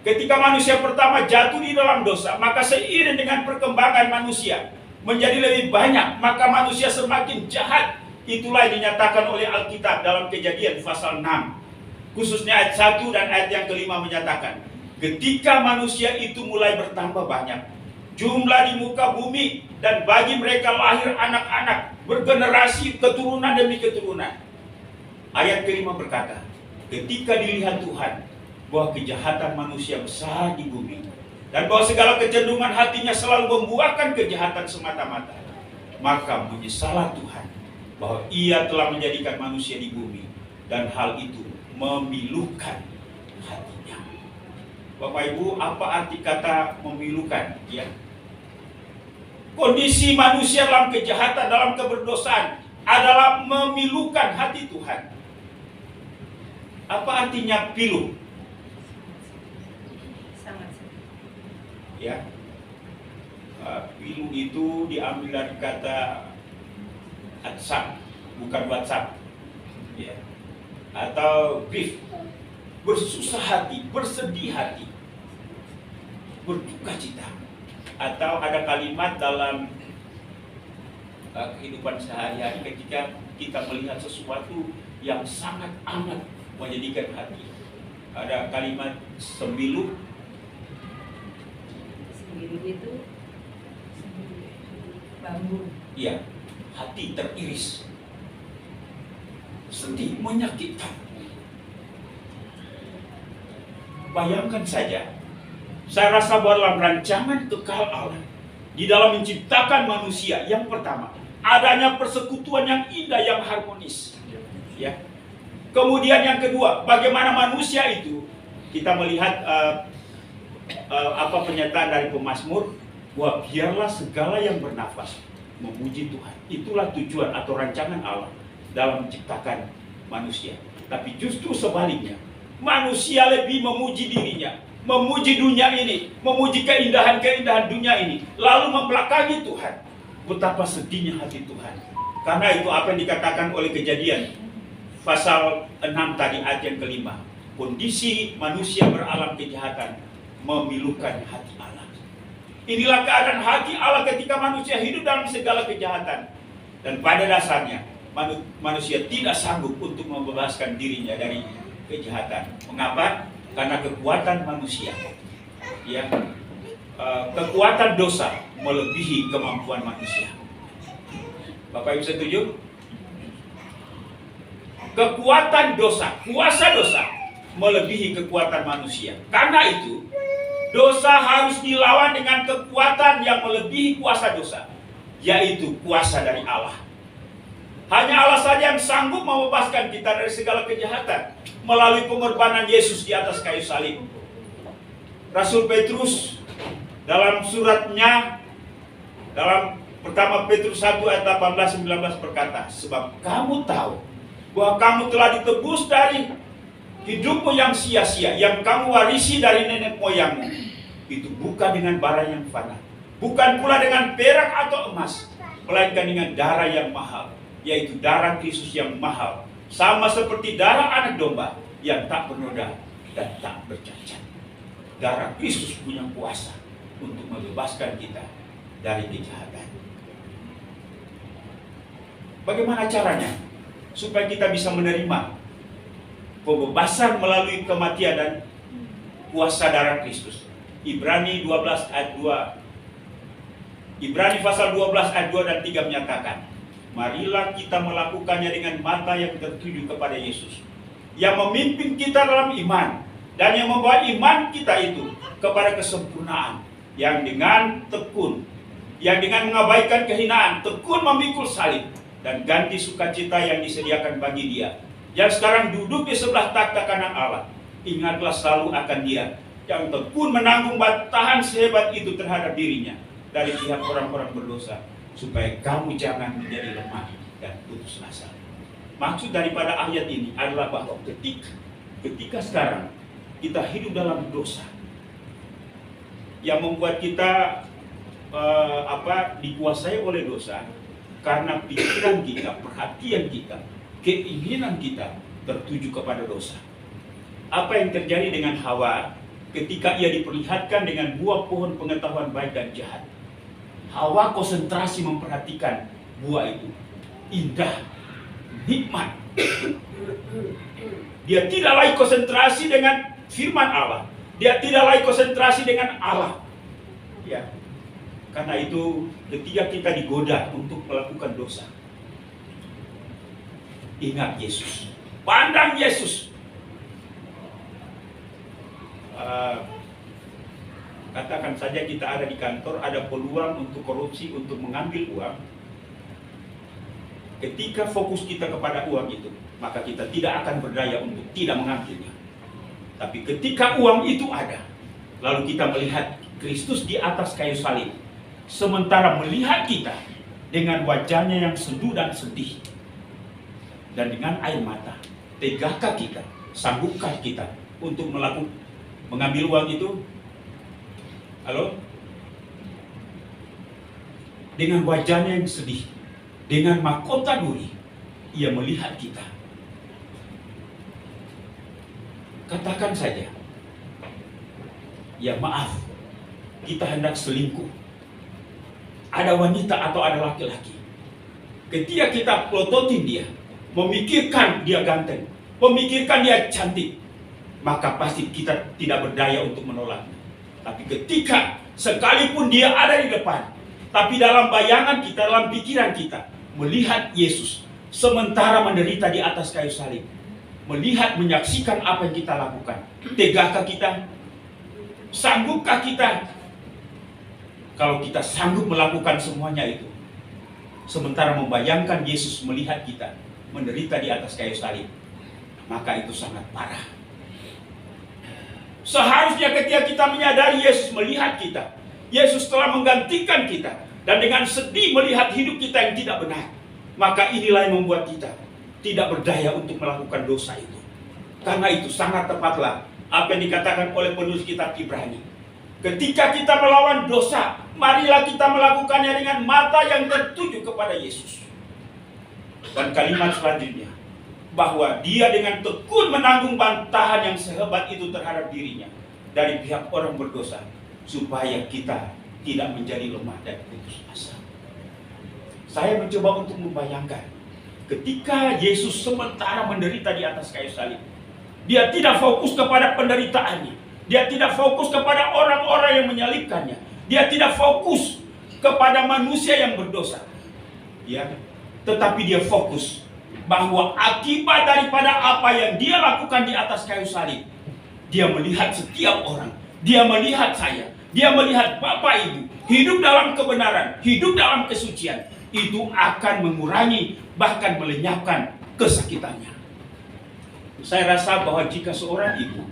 Ketika manusia pertama jatuh di dalam dosa, maka seiring dengan perkembangan manusia menjadi lebih banyak, maka manusia semakin jahat. Itulah yang dinyatakan oleh Alkitab dalam Kejadian pasal 6. Khususnya ayat 1 dan ayat yang kelima menyatakan, ketika manusia itu mulai bertambah banyak, jumlah di muka bumi, dan bagi mereka lahir anak-anak, bergenerasi keturunan demi keturunan. Ayat kelima berkata, ketika dilihat Tuhan bahwa kejahatan manusia besar di bumi, dan bahwa segala kecenderungan hatinya selalu membuahkan kejahatan semata-mata, maka menyesallah Tuhan bahwa Ia telah menjadikan manusia di bumi, dan hal itu memilukan hatinya. Bapak Ibu, apa arti kata memilukan? Ya, kondisi manusia dalam kejahatan, dalam keberdosaan adalah memilukan hati Tuhan. Apa artinya pilu? Ya, pilu itu diambil dari kata WhatsApp, bukan WhatsApp, ya, atau grief, bersusah hati, bersedih hati, berduka cita. Atau ada kalimat dalam kehidupan sehari-hari ketika kita melihat sesuatu yang sangat amat menyedihkan hati. Ada kalimat sembilu. Itu bambu. Iya, hati teriris, sedih, menyakitkan. Bayangkan saja, saya rasa bahwa dalam rancangan kekal Allah, di dalam menciptakan manusia, yang pertama, adanya persekutuan yang indah, yang harmonis. Ya. Kemudian yang kedua, bagaimana manusia itu, kita melihat pernyataan dari pemazmur, bahwa biarlah segala yang bernafas memuji Tuhan. Itulah tujuan atau rancangan Allah dalam menciptakan manusia. Tapi justru sebaliknya, manusia lebih memuji dirinya, memuji dunia ini, memuji keindahan-keindahan dunia ini, lalu membelakangi Tuhan. Betapa sedihnya hati Tuhan. Karena itu apa yang dikatakan oleh Kejadian pasal 6 tadi ayat yang kelima, kondisi manusia beralam kejahatan memilukan hati Allah. Inilah keadaan hati Allah ketika manusia hidup dalam segala kejahatan. Dan pada dasarnya manusia tidak sanggup untuk membebaskan dirinya dari kejahatan. Mengapa? Karena kekuatan manusia, ya, kekuatan dosa melebihi kemampuan manusia. Bapak Ibu setuju? Kekuatan dosa, kuasa dosa melebihi kekuatan manusia. Karena itu dosa harus dilawan dengan kekuatan yang melebihi kuasa dosa, yaitu kuasa dari Allah. Hanya Allah saja yang sanggup membebaskan kita dari segala kejahatan melalui pengorbanan Yesus di atas kayu salib. Rasul Petrus dalam suratnya, dalam pertama Petrus 1 ayat 18-19 berkata, sebab kamu tahu bahwa kamu telah ditebus dari hidupmu yang sia-sia, yang kamu warisi dari nenek moyangmu. Itu bukan dengan barang yang fana, bukan pula dengan perak atau emas, melainkan dengan darah yang mahal, yaitu darah Kristus yang mahal, sama seperti darah anak domba yang tak bernoda dan tak bercacat. Darah Kristus punya kuasa untuk membebaskan kita dari kejahatan. Bagaimana caranya supaya kita bisa menerima pembebasan melalui kematian dan kuasa darah Kristus? Ibrani 12 ayat 2. Ibrani pasal 12 ayat 2 dan 3 menyatakan, marilah kita melakukannya dengan mata yang tertuju kepada Yesus, yang memimpin kita dalam iman, dan yang membawa iman kita itu kepada kesempurnaan, yang dengan tekun, yang dengan mengabaikan kehinaan, tekun memikul salib, dan ganti sukacita yang disediakan bagi Dia, yang sekarang duduk di sebelah takhta kanan Allah. Ingatlah selalu akan Dia, yang tekun menanggung bantahan sehebat itu terhadap dirinya dari pihak orang-orang berdosa, supaya kamu jangan menjadi lemah dan putus asa. Maksud daripada ayat ini adalah bahwa ketika sekarang kita hidup dalam dosa yang membuat kita dikuasai oleh dosa, karena pikiran kita, perhatian kita, keinginan kita tertuju kepada dosa. Apa yang terjadi dengan Hawa ketika ia diperlihatkan dengan buah pohon pengetahuan baik dan jahat? Hawa konsentrasi memperhatikan buah itu. Indah, nikmat. Dia tidak lagi konsentrasi dengan firman Allah. Dia tidak lagi konsentrasi dengan Allah. Ya. Karena itu ketika kita digoda untuk melakukan dosa, ingat Yesus. Pandang Yesus. Katakan saja kita ada di kantor, ada peluang untuk korupsi, untuk mengambil uang. Ketika fokus kita kepada uang itu, maka kita tidak akan berdaya untuk tidak mengambilnya. Tapi ketika uang itu ada, lalu kita melihat Kristus di atas kayu salib, sementara melihat kita dengan wajahnya yang seduh dan sedih, dan dengan air mata, tegakah kita, sanggupkah kita untuk mengambil uang itu? Halo? Dengan wajahnya yang sedih, dengan mahkota duri, ia melihat kita. Katakan saja, ya maaf, kita hendak selingkuh. Ada wanita atau ada laki-laki. Ketika kita pelototin dia, memikirkan dia ganteng, memikirkan dia cantik, maka pasti kita tidak berdaya untuk menolaknya. Tapi ketika sekalipun dia ada di depan, tapi dalam bayangan kita, dalam pikiran kita, melihat Yesus sementara menderita di atas kayu salib, melihat, menyaksikan apa yang kita lakukan, tegakkah kita? Sanggupkah kita? Kalau kita sanggup melakukan semuanya itu, sementara membayangkan Yesus melihat kita menderita di atas kayu salib, maka itu sangat parah. Seharusnya ketika kita menyadari Yesus melihat kita, Yesus telah menggantikan kita, dan dengan sedih melihat hidup kita yang tidak benar, maka inilah yang membuat kita tidak berdaya untuk melakukan dosa itu. Karena itu sangat tepatlah apa yang dikatakan oleh penulis kitab Ibrani. Ketika kita melawan dosa, marilah kita melakukannya dengan mata yang tertuju kepada Yesus. Dan kalimat selanjutnya, bahwa dia dengan tekun menanggung bantahan yang sehebat itu terhadap dirinya dari pihak orang berdosa, supaya kita tidak menjadi lemah dan putus asa. Saya mencoba untuk membayangkan ketika Yesus sementara menderita di atas kayu salib, dia tidak fokus kepada penderitaannya, dia tidak fokus kepada orang-orang yang menyalibkannya, dia tidak fokus kepada manusia yang berdosa, ya, tetapi dia fokus bahwa akibat daripada apa yang dia lakukan di atas kayu salib, dia melihat setiap orang, dia melihat saya, dia melihat Bapak Ibu hidup dalam kebenaran, hidup dalam kesucian, itu akan mengurangi bahkan melenyapkan kesakitannya. Saya rasa bahwa jika seorang ibu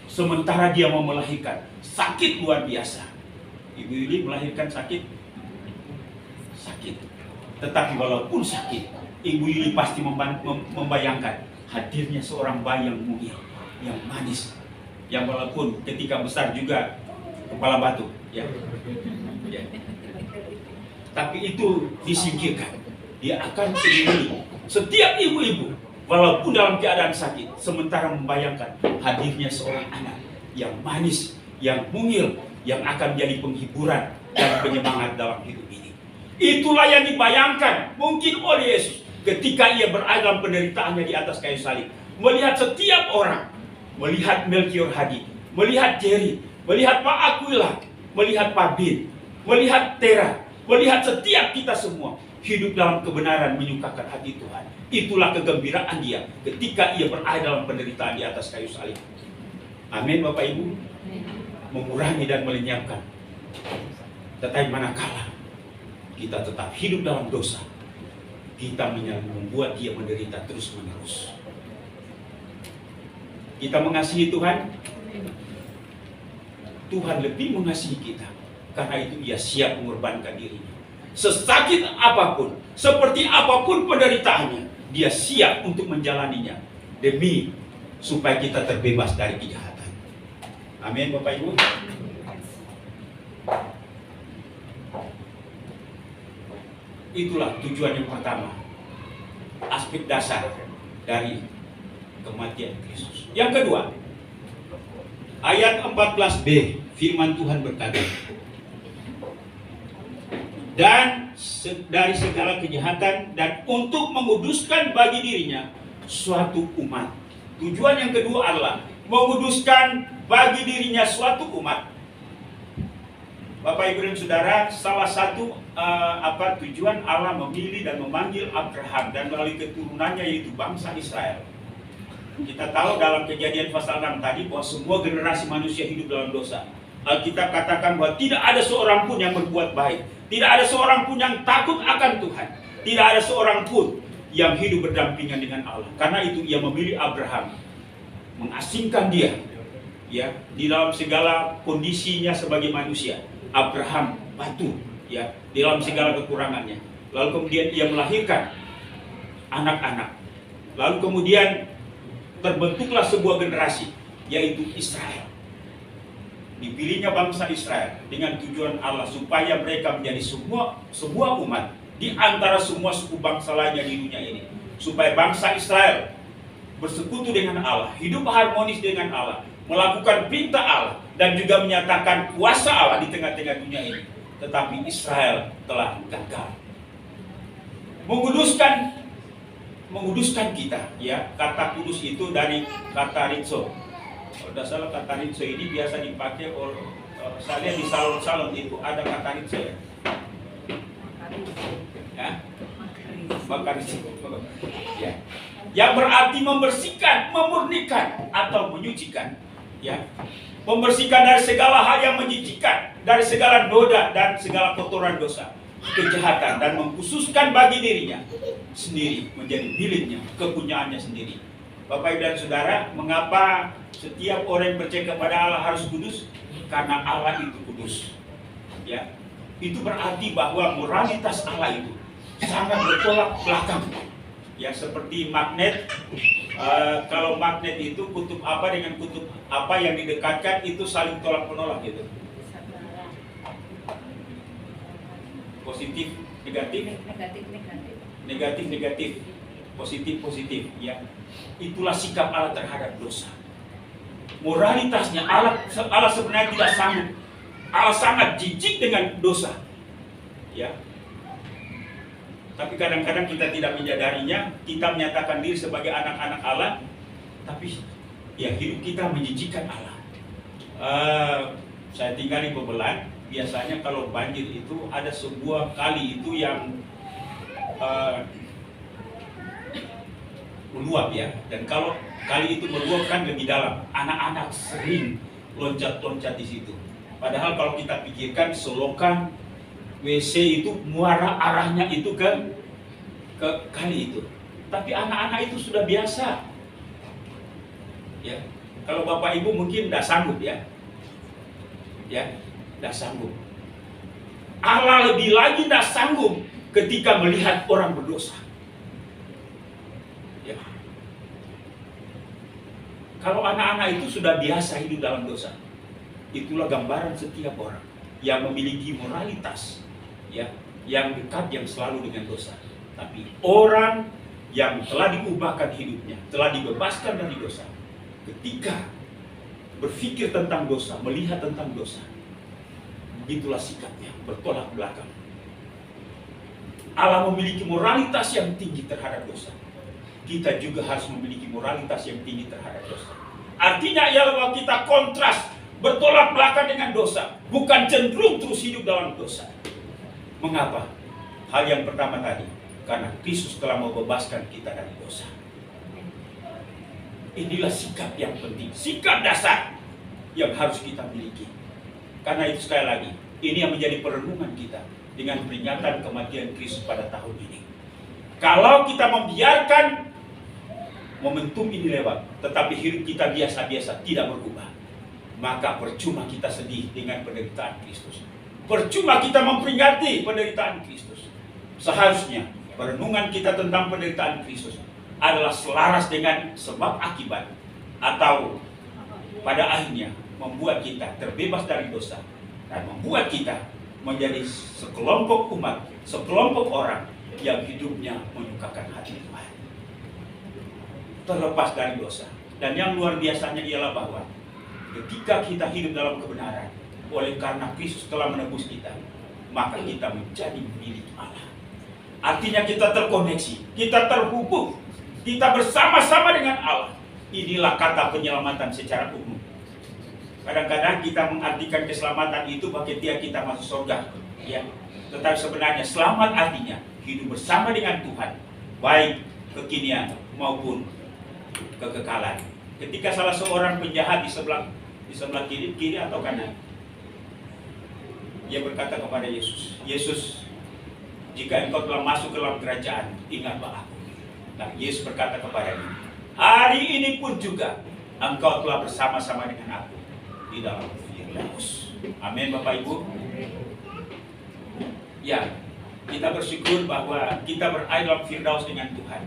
sementara dia mau melahirkan, sakit luar biasa. Ibu ini melahirkan sakit. Tetapi walaupun sakit, Ibu Yuli pasti membayangkan hadirnya seorang bayi yang mungil, yang manis, yang walaupun ketika besar juga kepala batu, ya. Tapi itu disingkirkan. Dia akan peduli setiap ibu-ibu, walaupun dalam keadaan sakit, sementara membayangkan hadirnya seorang anak yang manis, yang mungil, yang akan menjadi penghiburan dan penyemangat dalam hidup ini. Itulah yang dibayangkan mungkin oleh Yesus ketika ia berada dalam penderitaannya di atas kayu salib. Melihat setiap orang, melihat Melchior Hadi, melihat Jerry, melihat Pak Aquila, melihat Pak Bin, melihat Tera, melihat setiap kita semua hidup dalam kebenaran menyukakan hati Tuhan. Itulah kegembiraan dia ketika ia berada dalam penderitaan di atas kayu salib. Amin Bapak Ibu. Mengurangi dan melenyapkan. Tetapi manakala kita tetap hidup dalam dosa, kita membuat dia menderita terus menerus. Kita mengasihi Tuhan, Tuhan lebih mengasihi kita. Karena itu ia siap mengorbankan dirinya. Sesakit apapun, seperti apapun penderitaannya, dia siap untuk menjalaninya demi supaya kita terbebas dari kejahatan. Amin Bapak Ibu. Itulah tujuan yang pertama, aspek dasar dari kematian Kristus. Yang kedua, ayat 14b, firman Tuhan berkata, dan dari segala kejahatan dan untuk menguduskan bagi dirinya suatu umat. Tujuan yang kedua adalah menguduskan bagi dirinya suatu umat. Bapak Ibu dan Saudara, salah satu tujuan Allah memilih dan memanggil Abraham dan melalui keturunannya yaitu bangsa Israel. Kita tahu dalam Kejadian pasal 6 tadi bahwa semua generasi manusia hidup dalam dosa. Alkitab katakan bahwa tidak ada seorang pun yang berbuat baik. Tidak ada seorang pun yang takut akan Tuhan. Tidak ada seorang pun yang hidup berdampingan dengan Allah. Karena itu ia memilih Abraham, mengasingkan dia, ya, di dalam segala kondisinya sebagai manusia. Abraham batu, ya, di dalam segala kekurangannya. Lalu kemudian ia melahirkan anak-anak. Lalu kemudian terbentuklah sebuah generasi, yaitu Israel. Dipilihnya bangsa Israel dengan tujuan Allah supaya mereka menjadi sebuah umat di antara semua suku bangsa lainnya di dunia ini. Supaya bangsa Israel bersekutu dengan Allah, hidup harmonis dengan Allah, melakukan perintah Allah, dan juga menyatakan kuasa Allah di tengah-tengah dunia ini. Tetapi Israel telah gagal. Menguduskan kita, ya. Kata kudus itu dari kata ritso. Kalau tidak salah kata ritso ini biasa dipakai oleh saya lihat di salon-salon itu ada kata ritso, ya. Ya. Yang berarti membersihkan, memurnikan atau menyucikan, ya. Membersihkan dari segala hal yang menjijikan, dari segala noda dan segala kotoran dosa, kejahatan, dan mengkhususkan bagi dirinya sendiri menjadi miliknya, kepunyaannya sendiri. Bapak Ibu dan Saudara, mengapa setiap orang yang percaya kepada Allah harus kudus? Karena Allah itu kudus, ya. Itu berarti bahwa moralitas Allah itu sangat bertolak belakang, ya, seperti magnet. Kalau magnet itu kutub apa dengan kutub apa yang didekatkan itu saling tolak menolak gitu. Positif negatif, negatif negatif, positif positif, ya. Itulah sikap Allah terhadap dosa. Moralitasnya Allah sebenarnya tidak sanggup. Allah sangat jijik dengan dosa, ya. Tapi kadang-kadang kita tidak menyadarinya. Kita menyatakan diri sebagai anak-anak Allah, tapi ya hidup kita menjijikkan Allah. Saya tinggal di Bebelan. Biasanya kalau banjir itu ada sebuah kali itu yang meluap, ya. Dan kalau kali itu meluap kan lebih dalam, anak-anak sering loncat-loncat di situ. Padahal kalau kita pikirkan selokan WC itu muara arahnya itu ke ke kali itu. Tapi anak-anak itu sudah biasa. Ya, kalau bapak ibu mungkin tidak sanggup ya, tidak sanggup. Allah lebih lagi tidak sanggup ketika melihat orang berdosa. Ya. Kalau anak-anak itu sudah biasa hidup dalam dosa, itulah gambaran setiap orang yang memiliki moralitas, ya, yang dekat, yang selalu dengan dosa. Tapi orang yang telah diubahkan hidupnya, telah dibebaskan dari dosa, ketika berpikir tentang dosa, melihat tentang dosa, begitulah sikapnya, bertolak belakang. Allah memiliki moralitas yang tinggi terhadap dosa. Kita juga harus memiliki moralitas yang tinggi terhadap dosa. Artinya ialah bahwa kita kontras, bertolak belakang dengan dosa, bukan cenderung terus hidup dalam dosa. Mengapa? Hal yang pertama tadi, karena Kristus telah membebaskan kita dari dosa. Inilah sikap yang penting, sikap dasar yang harus kita miliki. Karena itu sekali lagi, ini yang menjadi perenungan kita dengan peringatan kematian Kristus pada tahun ini. Kalau kita membiarkan momentum ini lewat, tetapi hidup kita biasa-biasa tidak berubah, maka percuma kita sedih dengan penderitaan Kristus. Percuma kita memperingati penderitaan Kristus. Seharusnya perenungan kita tentang penderitaan Kristus adalah selaras dengan sebab akibat, atau pada akhirnya membuat kita terbebas dari dosa dan membuat kita menjadi sekelompok umat, sekelompok orang yang hidupnya menyukakan hati Tuhan, terlepas dari dosa. Dan yang luar biasanya ialah bahwa ketika kita hidup dalam kebenaran, oleh karena Kristus telah menebus kita, maka kita menjadi milik Allah. Artinya kita terkoneksi, kita terhubung, kita bersama-sama dengan Allah. Inilah kata penyelamatan secara umum. Kadang-kadang kita mengartikan keselamatan itu ketika kita masuk surga, ya. Tetapi sebenarnya selamat artinya hidup bersama dengan Tuhan, baik kekinian maupun kekekalan. Ketika salah seorang penjahat di sebelah kiri atau kanan, ia berkata kepada Yesus, Yesus, jika engkau telah masuk ke dalam kerajaan, ingatlah aku. Nah, Yesus berkata kepadanya, hari ini pun juga engkau telah bersama-sama dengan aku di dalam Firdaus. Amin, Bapak Ibu. Ya, kita bersyukur bahwa kita berada dalam Firdaus dengan Tuhan.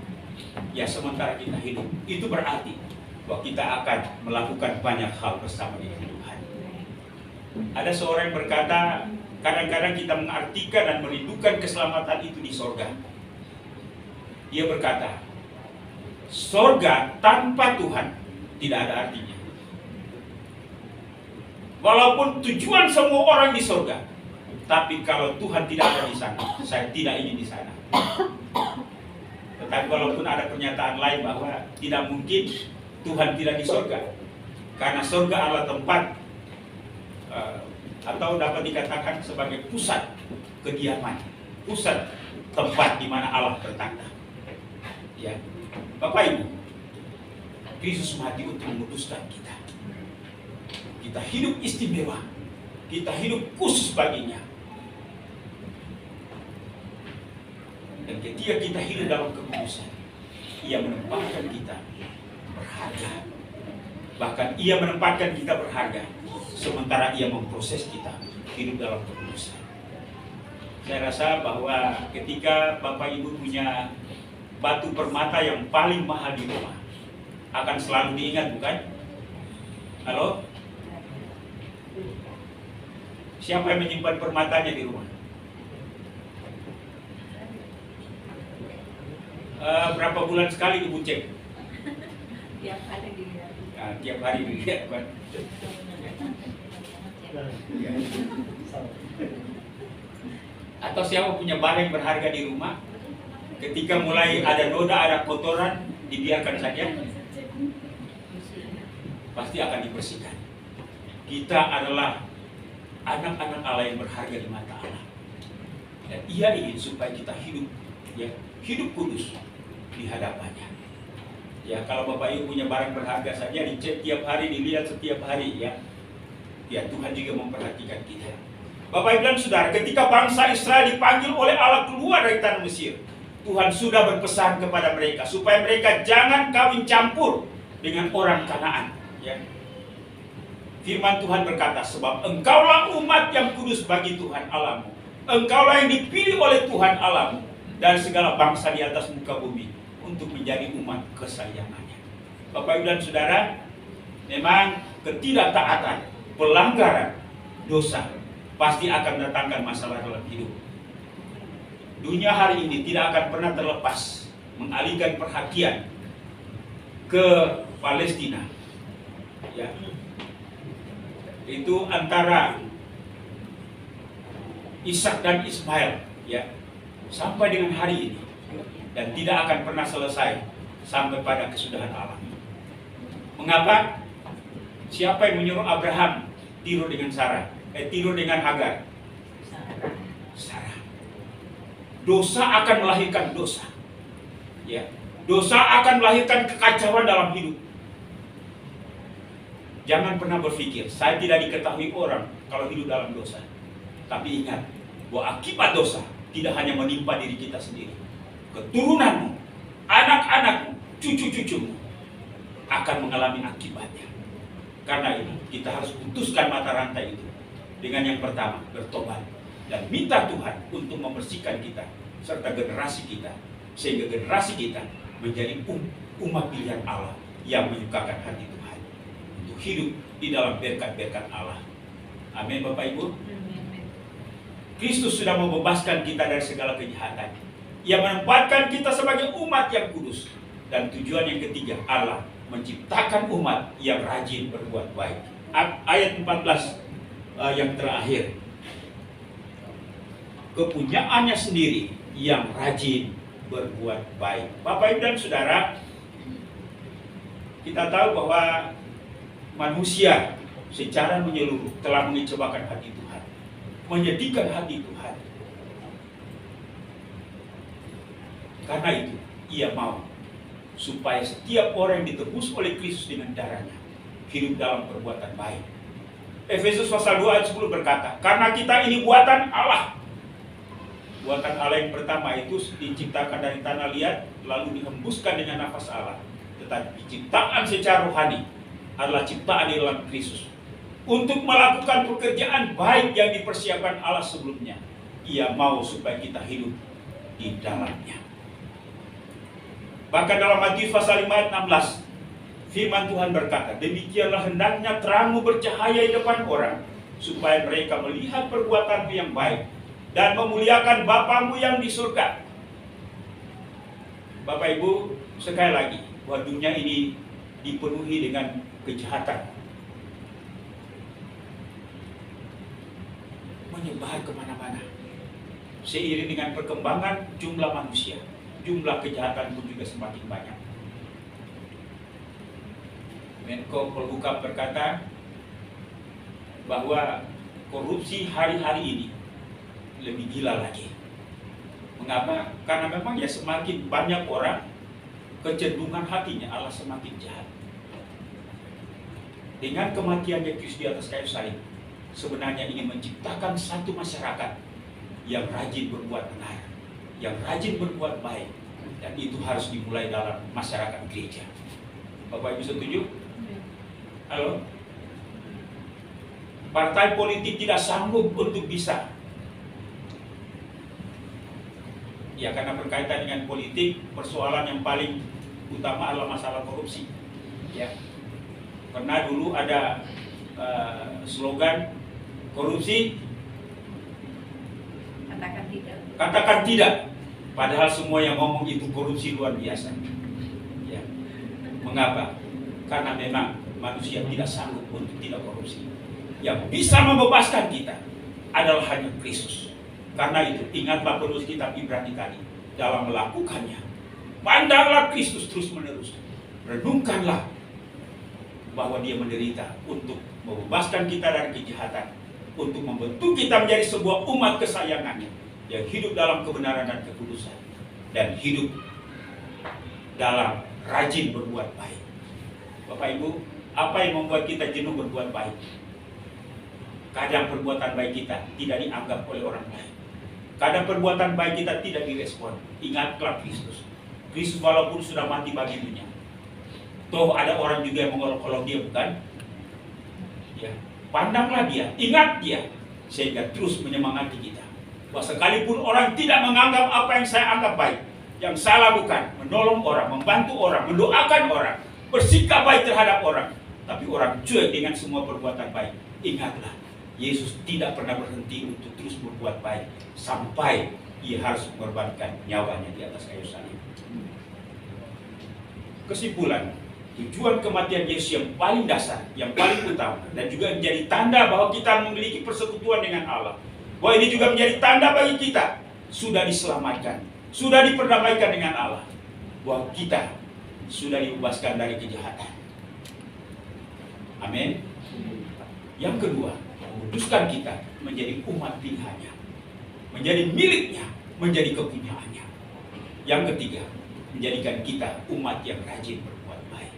Ya, sementara kita hidup, itu berarti bahwa kita akan melakukan banyak hal bersama dengan Tuhan. Ada seorang yang berkata, kadang-kadang kita mengartikan dan merindukan keselamatan itu di sorga. Dia berkata, sorga tanpa Tuhan tidak ada artinya. Walaupun tujuan semua orang di sorga, tapi kalau Tuhan tidak ada di sana, saya tidak ingin di sana. Tetapi walaupun ada pernyataan lain bahwa tidak mungkin Tuhan tidak di sorga, karena sorga adalah tempat atau dapat dikatakan sebagai pusat kediaman, pusat tempat di mana Allah bertanda. Ya, Bapak Ibu, Kristus mati untuk memutuskan kita. Kita hidup istimewa, kita hidup khusus baginya. Dan ketika kita hidup dalam kekudusan, Ia menempatkan kita berharga. Bahkan Ia menempatkan kita berharga, sementara Ia memproses kita hidup dalam kekudusan. Saya rasa bahwa ketika Bapak Ibu punya batu permata yang paling mahal di rumah, akan selalu diingat, bukan? Halo? Siapa yang menyimpan permatanya di rumah? Berapa bulan sekali Ibu cek? Tiap hari dilihat. Nah, tiap hari dilihat, kan? Atau siapa punya barang berharga di rumah, ketika mulai ada noda, ada kotoran, dibiarkan saja, pasti akan dibersihkan. Kita adalah anak-anak Allah yang berharga di mata Allah, dan Ia ingin supaya kita hidup, ya, hidup kudus di hadapannya. Ya, kalau Bapak Ibu punya barang berharga saja, dicek tiap hari, dilihat setiap hari, ya. Ya, Tuhan juga memperhatikan kita. Bapak Ibu dan Saudara, ketika bangsa Israel dipanggil oleh Allah keluar dari tanah Mesir, Tuhan sudah berpesan kepada mereka supaya mereka jangan kawin campur dengan orang Kanaan. Ya. Firman Tuhan berkata, sebab engkaulah umat yang kudus bagi Tuhan Allahmu. Engkaulah yang dipilih oleh Tuhan Allahmu dari segala bangsa di atas muka bumi untuk menjadi umat kesayangannya. Bapak Ibu dan Saudara, memang ketidaktaatan, pelanggaran, dosa pasti akan mendatangkan masalah dalam hidup. Dunia hari ini tidak akan pernah terlepas mengalihkan perhatian ke Palestina. Ya. Itu antara Ishak dan Ismail, ya, sampai dengan hari ini, dan tidak akan pernah selesai sampai pada kesudahan Allah. Mengapa? Siapa yang menyuruh Abraham tidur dengan tidur dengan Hagar? Sarah. Dosa akan melahirkan dosa. Ya. Dosa akan melahirkan kekacauan dalam hidup. Jangan pernah berpikir, saya tidak diketahui orang kalau hidup dalam dosa. Tapi ingat, bahwa akibat dosa tidak hanya menimpa diri kita sendiri. Keturunanmu, anak-anakmu, cucu-cucumu akan mengalami akibatnya. Karena ini, kita harus putuskan mata rantai itu. Dengan yang pertama, bertobat. Dan minta Tuhan untuk membersihkan kita, serta generasi kita. Sehingga generasi kita menjadi umat pilihan Allah yang menyukakan hati Tuhan. Untuk hidup di dalam berkat-berkat Allah. Amin Bapak Ibu. Kristus sudah membebaskan kita dari segala kejahatan. Ia menempatkan kita sebagai umat yang kudus. Dan tujuan yang ketiga, Allah menciptakan umat yang rajin berbuat baik. Ayat 14 yang terakhir. Kepunyaannya sendiri yang rajin berbuat baik. Bapak Ibu dan Saudara, kita tahu bahwa manusia secara menyeluruh telah mengecewakan hati Tuhan, menyedihkan hati Tuhan. Karena itu, ia mau supaya setiap orang yang ditebus oleh Kristus dengan darahnya hidup dalam perbuatan baik. Efesus pasal 2 ayat 10 berkata, karena kita ini buatan Allah. Buatan Allah yang pertama itu diciptakan dari tanah liat, lalu dihembuskan dengan nafas Allah. Tetapi ciptaan secara rohani adalah ciptaan di dalam Kristus. Untuk melakukan pekerjaan baik yang dipersiapkan Allah sebelumnya. Ia mau supaya kita hidup di dalamnya. Bahkan dalam Matius pasal 5 ayat 16, firman Tuhan berkata, demikianlah hendaknya terangmu bercahaya di depan orang, supaya mereka melihat perbuatanmu yang baik dan memuliakan Bapamu yang di surga. Bapak Ibu, sekali lagi, bahwa dunia ini dipenuhi dengan kejahatan, menyebar kemana-mana. Seiring dengan perkembangan jumlah manusia, jumlah kejahatan pun juga semakin banyak. Menko Polhukam berkata bahwa korupsi hari-hari ini lebih gila lagi. Mengapa? Karena memang ya semakin banyak orang, kecenderungan hatinya Allah semakin jahat. Dengan kematiannya Kristus di atas kayu salib, sebenarnya ingin menciptakan satu masyarakat yang rajin berbuat benar, yang rajin berbuat baik, dan itu harus dimulai dalam masyarakat gereja. Bapak Ibu setuju? Halo? Partai politik tidak sanggup untuk bisa. Ya, karena berkaitan dengan politik, persoalan yang paling utama adalah masalah korupsi. Ya. Karena dulu ada slogan korupsi Katakan tidak. katakan tidak. Padahal semua yang ngomong itu korupsi luar biasa. Ya. Mengapa? Karena memang manusia tidak sanggup untuk tidak korupsi. Yang bisa membebaskan kita adalah hanya Kristus. Karena itu, ingatlah penulis kitab Ibrani tadi, dalam melakukannya, pandanglah Kristus terus-menerus. Renungkanlah bahwa dia menderita untuk membebaskan kita dari kejahatan, untuk membentuk kita menjadi sebuah umat kesayangannya, yang hidup dalam kebenaran dan kekudusan, dan hidup dalam rajin berbuat baik. Bapak Ibu, apa yang membuat kita jenuh berbuat baik? Kadang perbuatan baik kita tidak dianggap oleh orang lain. Kadang perbuatan baik kita tidak direspon. Ingatlah Kristus. Kristus walaupun sudah mati bagi dunia, toh ada orang juga yang mengolok-olok dia, bukan? Ya, pandanglah dia, ingat dia, sehingga terus menyemangati kita. Bahwa sekalipun orang tidak menganggap apa yang saya anggap baik, yang saya lakukan, menolong orang, membantu orang, mendoakan orang, bersikap baik terhadap orang, tapi orang cuek dengan semua perbuatan baik. Ingatlah, Yesus tidak pernah berhenti untuk terus berbuat baik sampai ia harus mengorbankan nyawanya di atas kayu salib. Kesimpulan, tujuan kematian Yesus yang paling dasar, yang paling utama, dan juga menjadi tanda bahwa kita memiliki persekutuan dengan Allah. Bahwa ini juga menjadi tanda bagi kita sudah diselamatkan, sudah diperdamaikan dengan Allah, bahwa kita sudah dibebaskan dari kejahatan. Amin. Yang kedua, menguduskan kita menjadi umat pilihannya, menjadi miliknya, menjadi kepunyaannya. Yang ketiga, menjadikan kita umat yang rajin berbuat baik.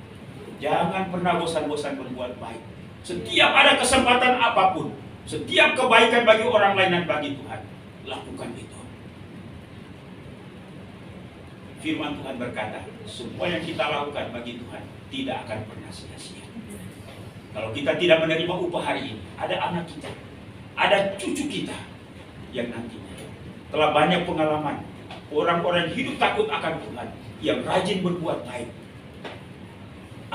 Jangan pernah bosan-bosan berbuat baik. Setiap ada kesempatan apapun, setiap kebaikan bagi orang lain dan bagi Tuhan, lakukan itu. Firman Tuhan berkata, semua yang kita lakukan bagi Tuhan tidak akan pernah sia-sia. Kalau kita tidak menerima upah hari ini, ada anak kita, ada cucu kita yang nantinya telah banyak pengalaman, orang-orang hidup takut akan Tuhan, yang rajin berbuat baik.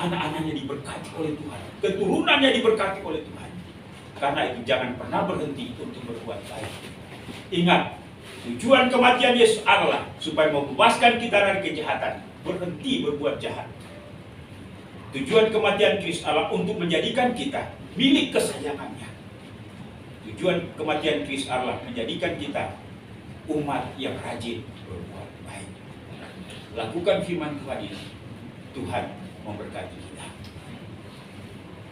Anak-anaknya diberkati oleh Tuhan, keturunannya diberkati oleh Tuhan. Karena itu jangan pernah berhenti untuk berbuat baik. Ingat, tujuan kematian Yesus adalah supaya membebaskan kita dari kejahatan, berhenti berbuat jahat. Tujuan kematian Kristus adalah untuk menjadikan kita milik kesayangannya. Tujuan kematian Kristus adalah menjadikan kita umat yang rajin berbuat baik. Lakukan firman Tuhan ini, Tuhan memberkati kita.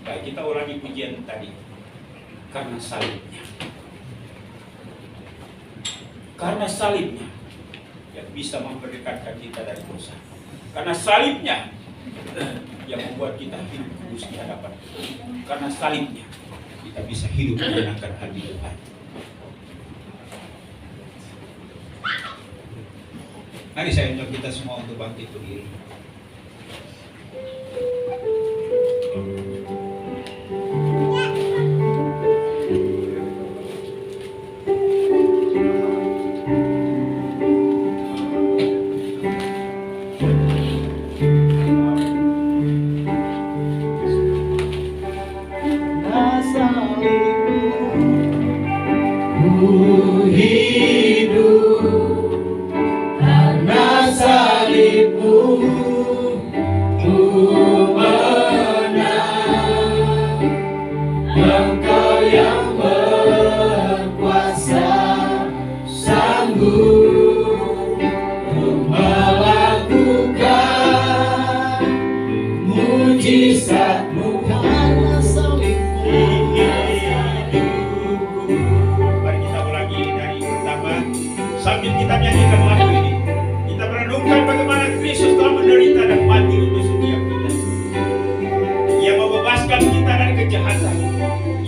Baik, kita ulangi pujian tadi. Karena salibnya. Karena salibnya yang bisa memperdekatkan kita dari dosa. Karena salibnya yang membuat kita hidup kudus di hadapan. Karena salibnya kita bisa hidup menyenangkan hati Tuhan. Mari saya undang kita semua untuk bangkit berdiri.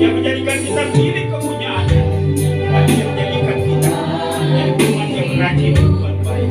Yang menjadikan kita milik kepunyaannya, dan yang menjadikan kita menjadi umat yang rajin berbuat baik.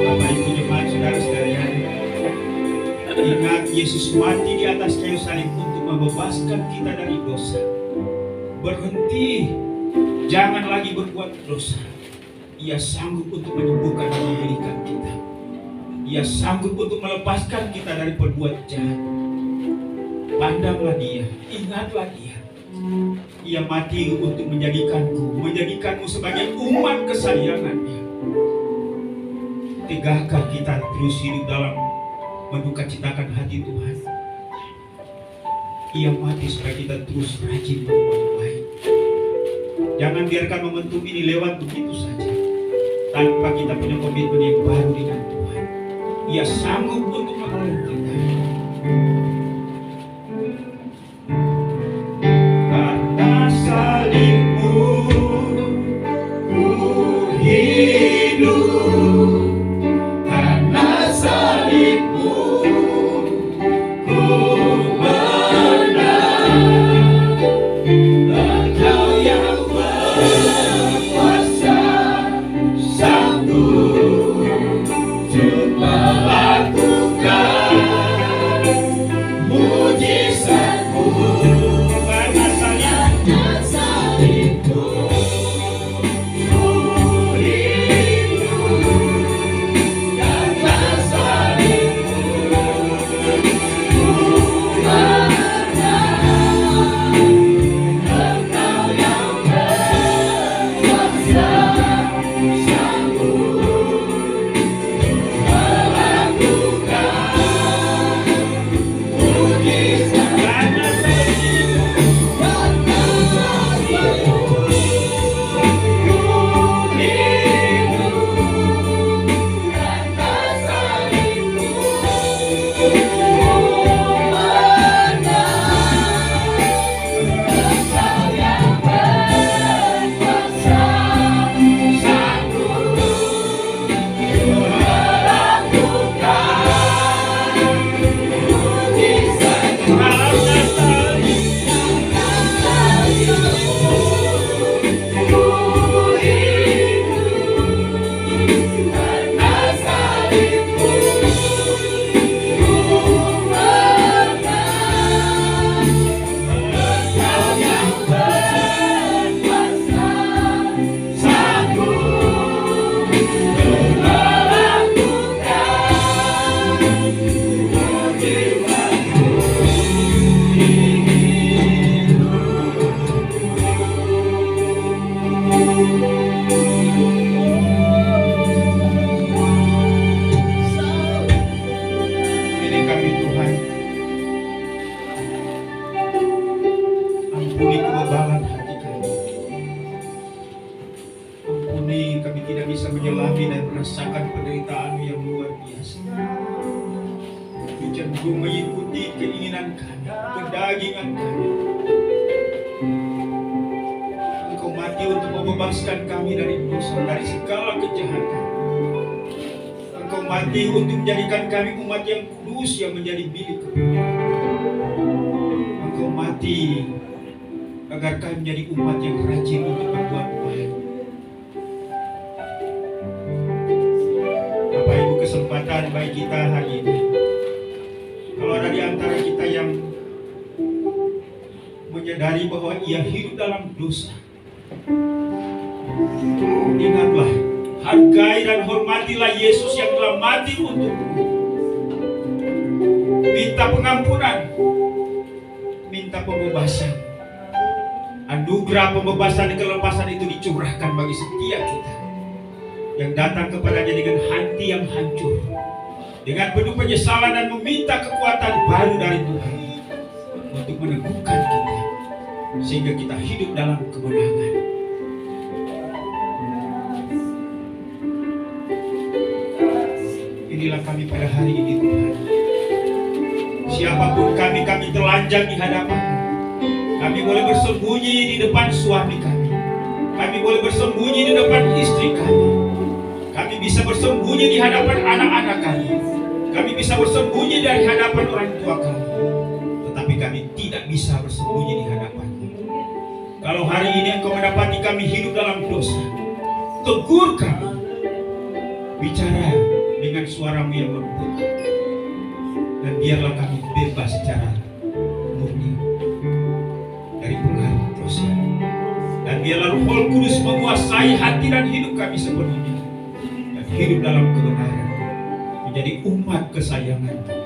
Bapak Ibu jemaat saudara sekalian, ingat Yesus mati di atas kayu salib untuk membebaskan kita dari dosa. Berhenti, jangan lagi berbuat dosa. Ia sanggup untuk menyembuhkan dan memulihkan kita. Ia sanggup untuk melepaskan kita dari perbuatan jahat. Pandanglah Dia, ingatlah Dia. Ia mati untuk menjadikanmu sebagai umat kesayangannya. Tegakah kita terus hidup dalam mendukacitakan hati Tuhan? Ia mati supaya kita terus rajin berbuat baik. Jangan biarkan momentum ini lewat begitu saja tanpa kita punya komitmen yang baru dengan Tuhan. Ia sanggup untuk menolong kita. Karena salibmu ku hidup. Karena salibmu ku menang. Engkau yang berkuasa sanggup untuk melakukan mujizatmu. Karena salibmu ku hidup. Karena salibmu ku menang. Engkau yang berkuasa sanggup Ini kami Tuhan, ampuni kebebalan hati kami. Ampuni kami tidak bisa menyelami dan merasakan penderitaan yang luar biasa. Kami cenderung mengikuti keinginan kami, kedagingan kami. Engkau mati untuk membebaskan kami dari dosa, dari segala kejahatan. Engkau mati untuk menjadikan kami umat yang kudus yang menjadi milik kebenaran. Engkau mati agar kami menjadi umat yang rajin untuk berbuat baik. Bapak Ibu, kesempatan bagi kita hari ini. Kalau ada di antara kita yang menyadari bahwa ia hidup dalam dosa, ingatlah, hargai dan hormatilah Yesus yang telah mati untukmu. Minta pengampunan, minta pembebasan. Anugerah pembebasan dan kelepasan itu dicurahkan bagi setiap kita yang datang kepadanya dengan hati yang hancur, dengan penuh penyesalan dan meminta kekuatan baru dari Tuhan untuk meneguhkan kita sehingga kita hidup dalam kemenangan. Inilah kami pada hari ini Tuhan. siapapun kami telanjang di hadapan. Kami boleh bersembunyi di depan suami kami. Kami boleh bersembunyi di depan istri kami. Kami bisa bersembunyi di hadapan anak-anak kami. Kami bisa bersembunyi dari hadapan orang tua kami. Tetapi kami tidak bisa bersembunyi di hadapan-Mu. Kalau hari ini Engkau mendapati kami hidup dalam dosa, tegur kami. Bicara dengan suara-Mu yang lembut. Dan biarlah kami bebas secara murni dari pengaruh dosa. Dan biarlah Roh Kudus menguasai hati dan hidup kami sepenuhnya. Dan hidup dalam kebenaran. Menjadi umat kesayangan-Mu.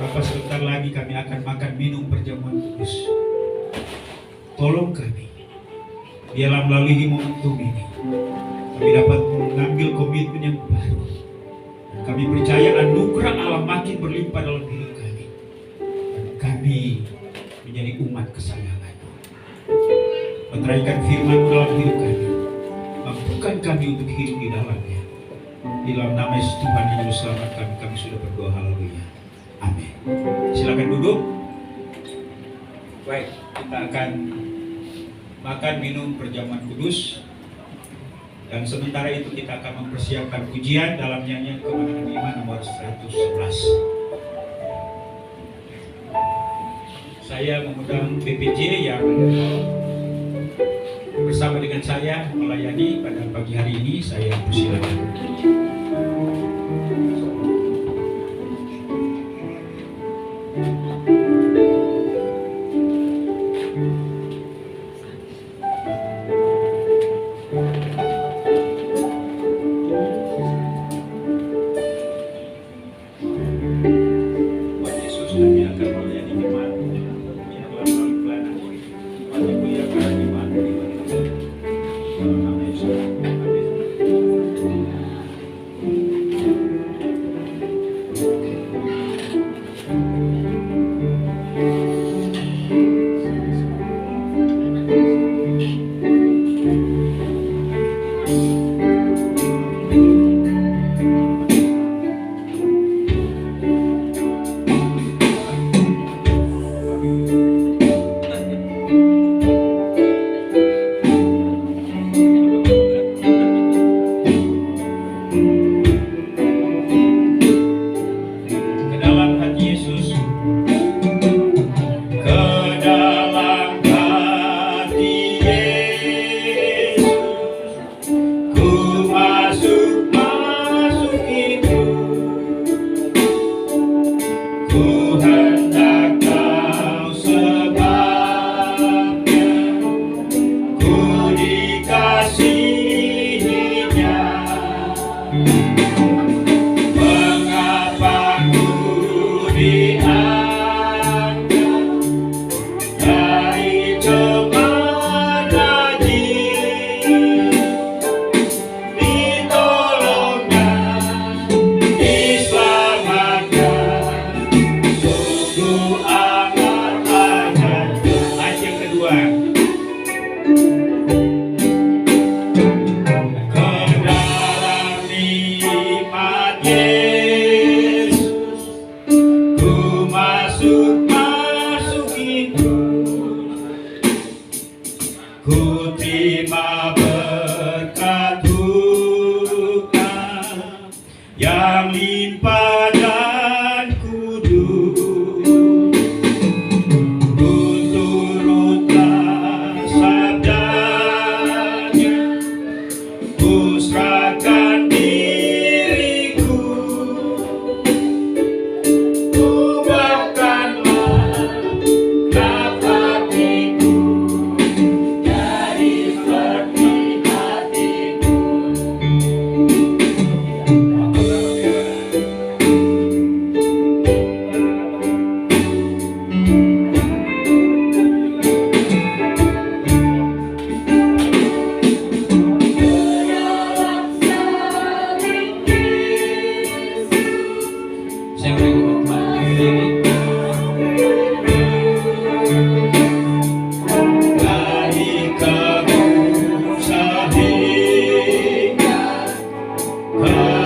Bapa, sebentar lagi kami akan makan minum perjamuan kudus. Tolong kami. Biarlah melalui momentum ini kami dapat mengambil komitmen yang baru. Kami percaya anugerah Allah makin berlimpah dalam hidup kami. Dan kami menjadi umat kesayangan-Mu. Meteraikan firman-Mu dalam hidup kami. Mampukan kami untuk hidup di dalamnya. Di dalam nama Yesus Tuhan yang Juru Selamat kami sudah berdoa. Haleluya. Amin. Silakan duduk. Baik, kita akan makan minum perjamuan kudus. Dan sementara itu kita akan mempersiapkan pujian dalam nyanyian Kemenangan Iman nomor 111. Saya mengundang BPJ yang bersama dengan saya melayani pada pagi hari ini. Saya persilakan.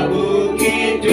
Bukit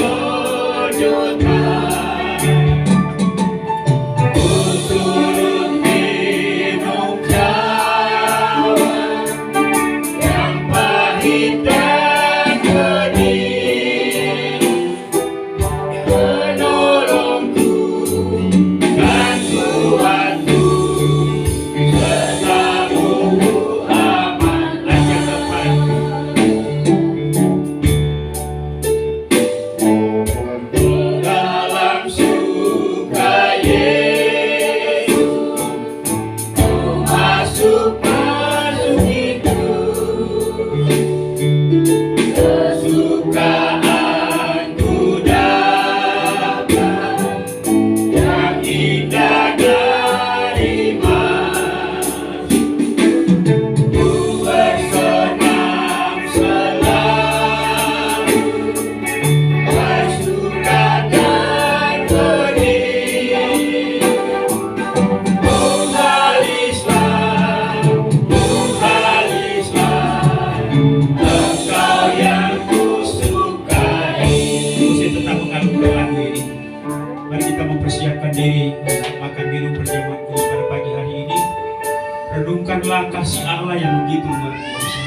Renungkanlah kasih Allah yang begitu luar biasa.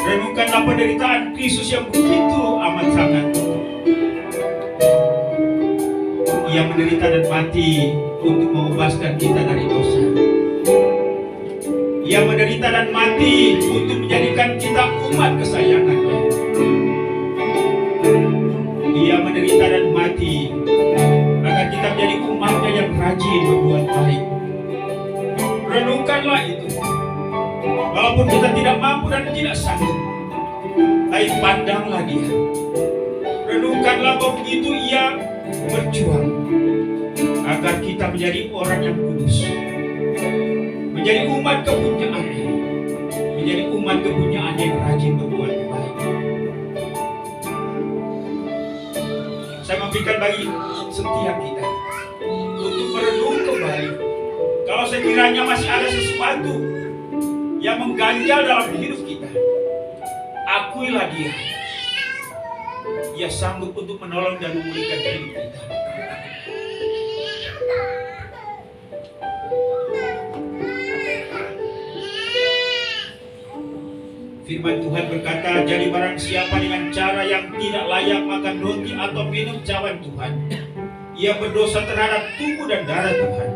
Renungkanlah penderitaan Kristus yang begitu amat sangat. Ia menderita dan mati untuk membebaskan kita dari dosa. Ia menderita dan mati untuk menjadikan kita umat kesayangannya. Ia menderita dan mati agar kita menjadi umatnya yang rajin berbuat baik. Renungkanlah itu. Walaupun kita tidak mampu dan tidak sanggup, tapi pandanglah dia. Renungkanlah bahwa begitu ia berjuang agar kita menjadi orang yang kudus, menjadi umat kepunyaannya, menjadi umat kepunyaannya yang rajin berbuat baik. Saya memberikan bagi setiap kita untuk merenung kembali. Kalau sekiranya masih ada sesuatu yang mengganjal dalam hidup kita, akuilah dia. Ia sanggup untuk menolong dan memulihkan hidup kita. Firman Tuhan berkata, jadi barang siapa dengan cara yang tidak layak makan roti atau minum cawan Tuhan, ia berdosa terhadap tubuh dan darah Tuhan.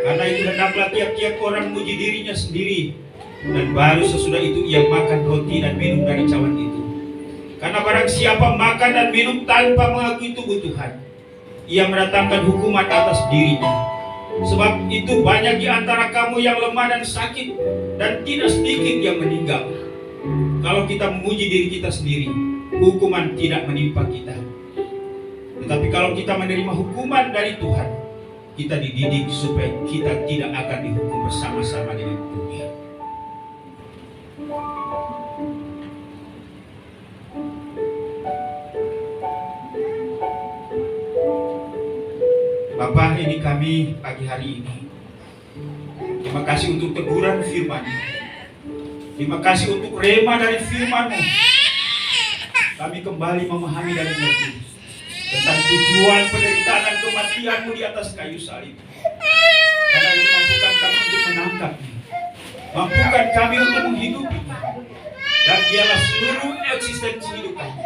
Karena itu hendaklah tiap-tiap orang memuji dirinya sendiri, dan baru sesudah itu ia makan roti dan minum dari cawan itu. Karena barang siapa makan dan minum tanpa mengakui tubuh Tuhan, ia mendatangkan hukuman atas dirinya. Sebab itu banyak di antara kamu yang lemah dan sakit, dan tidak sedikit yang meninggal. Kalau kita memuji diri kita sendiri, hukuman tidak menimpa kita. Tetapi kalau kita menerima hukuman dari Tuhan, kita dididik supaya kita tidak akan dihukum bersama-sama dengan dunia. Bapa, ini kami pagi hari ini. Terima kasih untuk teguran firman. Terima kasih untuk rema dari firman-Mu. Kami kembali memahami dan mengerti tentang tujuan penderitaan dan kematian-Mu di atas kayu salib. Karena itu mampukan kami untuk menangkapnya, mampukan kami untuk menghidupinya, dan biarlah seluruh eksistensi hidup kami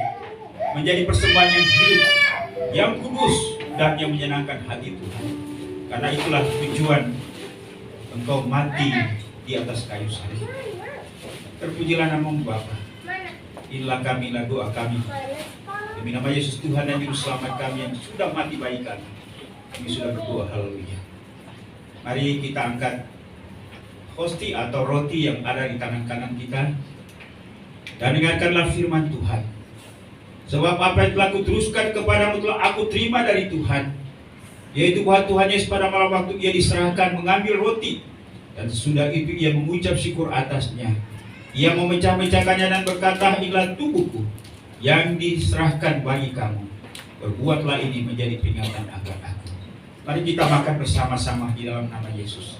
menjadi persembahan yang hidup, yang kudus, dan yang menyenangkan hati Tuhan. Karena itulah tujuan Engkau mati di atas kayu salib. Terpujilah nama-Mu Bapa. Inilah kami, inilah doa kami. Demi nama Yesus Tuhan dan Juru Selamat kami yang sudah mati bagi kami. Kami sudah berdoa, haleluya. Mari kita angkat hosti atau roti yang ada di tangan kanan kita, dan dengarkanlah firman Tuhan. Sebab apa yang telah kuteruskan kepadamu telah aku terima dari Tuhan, yaitu bahwa Tuhan Yesus pada malam waktu ia diserahkan mengambil roti, dan sesudah itu ia mengucap syukur atasnya. Ia memecah-mecahkannya dan berkata, inilah tubuhku yang diserahkan bagi kamu. Berbuatlah ini menjadi peringatan akan aku. Mari kita makan bersama-sama di dalam nama Yesus.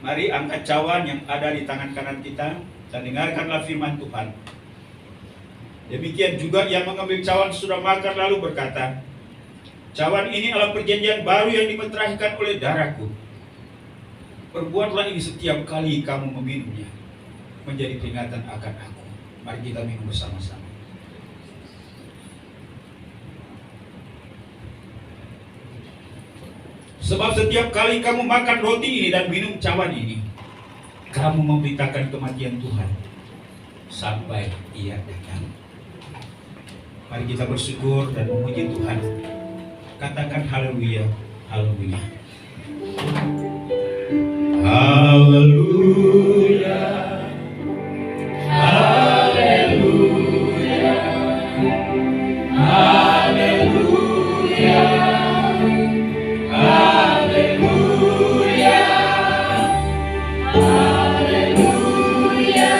Mari angkat cawan yang ada di tangan kanan kita dan dengarkanlah firman Tuhan. Demikian juga yang mengambil cawan sudah makan lalu berkata, cawan ini adalah perjanjian baru yang dimeteraikan oleh darahku. Perbuatlah ini setiap kali kamu meminumnya, menjadi peringatan akan aku. Mari kita minum bersama-sama. Sebab setiap kali kamu makan roti ini dan minum cawan ini, kamu memberitakan kematian Tuhan sampai Ia datang. Mari kita bersyukur dan memuji Tuhan. Katakan haleluya, haleluya. Haleluya, haleluya, haleluya, haleluya, haleluya, haleluya, haleluya,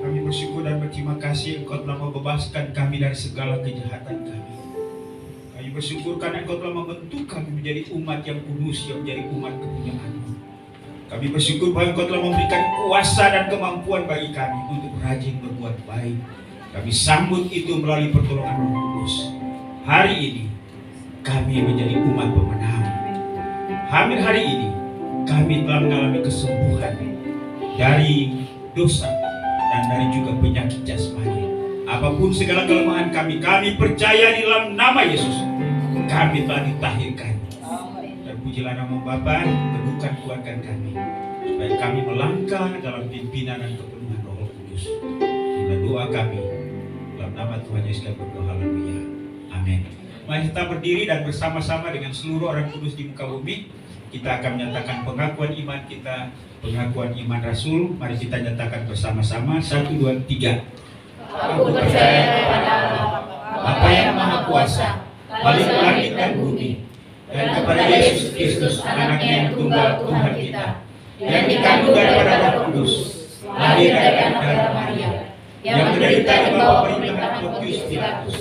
Kami bersyukur dan berterima kasih Engkau telah membebaskan kami dari segala kejahatan kami. Kami bersyukur karena Engkau telah membentuk kami menjadi umat yang kudus, yang menjadi umat kepunyaan-Mu. Kami bersyukur bahwa Engkau telah memberikan kuasa dan kemampuan bagi kami untuk rajin berbuat baik. Kami sambut itu melalui pertolongan Roh Kudus. Hari ini kami menjadi umat pemenang. Hampir hari ini kami telah mengalami kesembuhan dari dosa dan dari juga penyakit jasmani. Apapun segala kelemahan kami, kami percaya di dalam nama Yesus kami telah ditahirkan. Dan pujilah nama Bapa, teguhkan kuatkan kami supaya kami melangkah dalam pimpinan dan kepenuhan Roh Kudus. Inilah doa kami dalam nama Tuhan Yesus kami berdoa, haleluya, amin. Mari kita berdiri dan bersama-sama dengan seluruh orang kudus di muka bumi kita akan menyatakan pengakuan iman kita, pengakuan iman Rasul. Mari kita nyatakan bersama-sama. 1, 2, 3. Aku percaya kepada Allah, Bapa yang Maha Kuasa, Balik langit dan bumi, dan kepada Yesus Kristus, anaknya yang tunggal Tuhan kita, yang dikandung daripada Roh Kudus, lahir dari anak darah Maria, yang menderita di bawah pemerintahan Pontius Pilatus,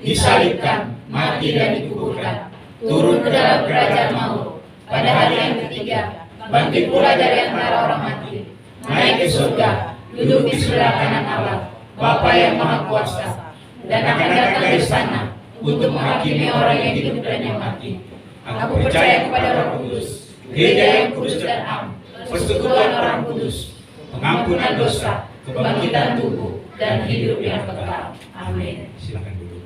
disalibkan, mati dan dikuburkan, turun ke dalam kerajaan maut, pada hari yang ketiga, bangkit pula dari antara orang mati, naik ke surga, duduk di sebelah kanan Allah, Bapa yang Maha Kuasa, dan akan datang dari sana untuk menghakimi orang yang hidup dan yang mati. Aku percaya kepada Roh Kudus, gereja yang kudus dan am, persekutuan orang kudus, pengampunan dosa, kebangkitan tubuh, dan hidup yang kekal. Amin. Silakan duduk.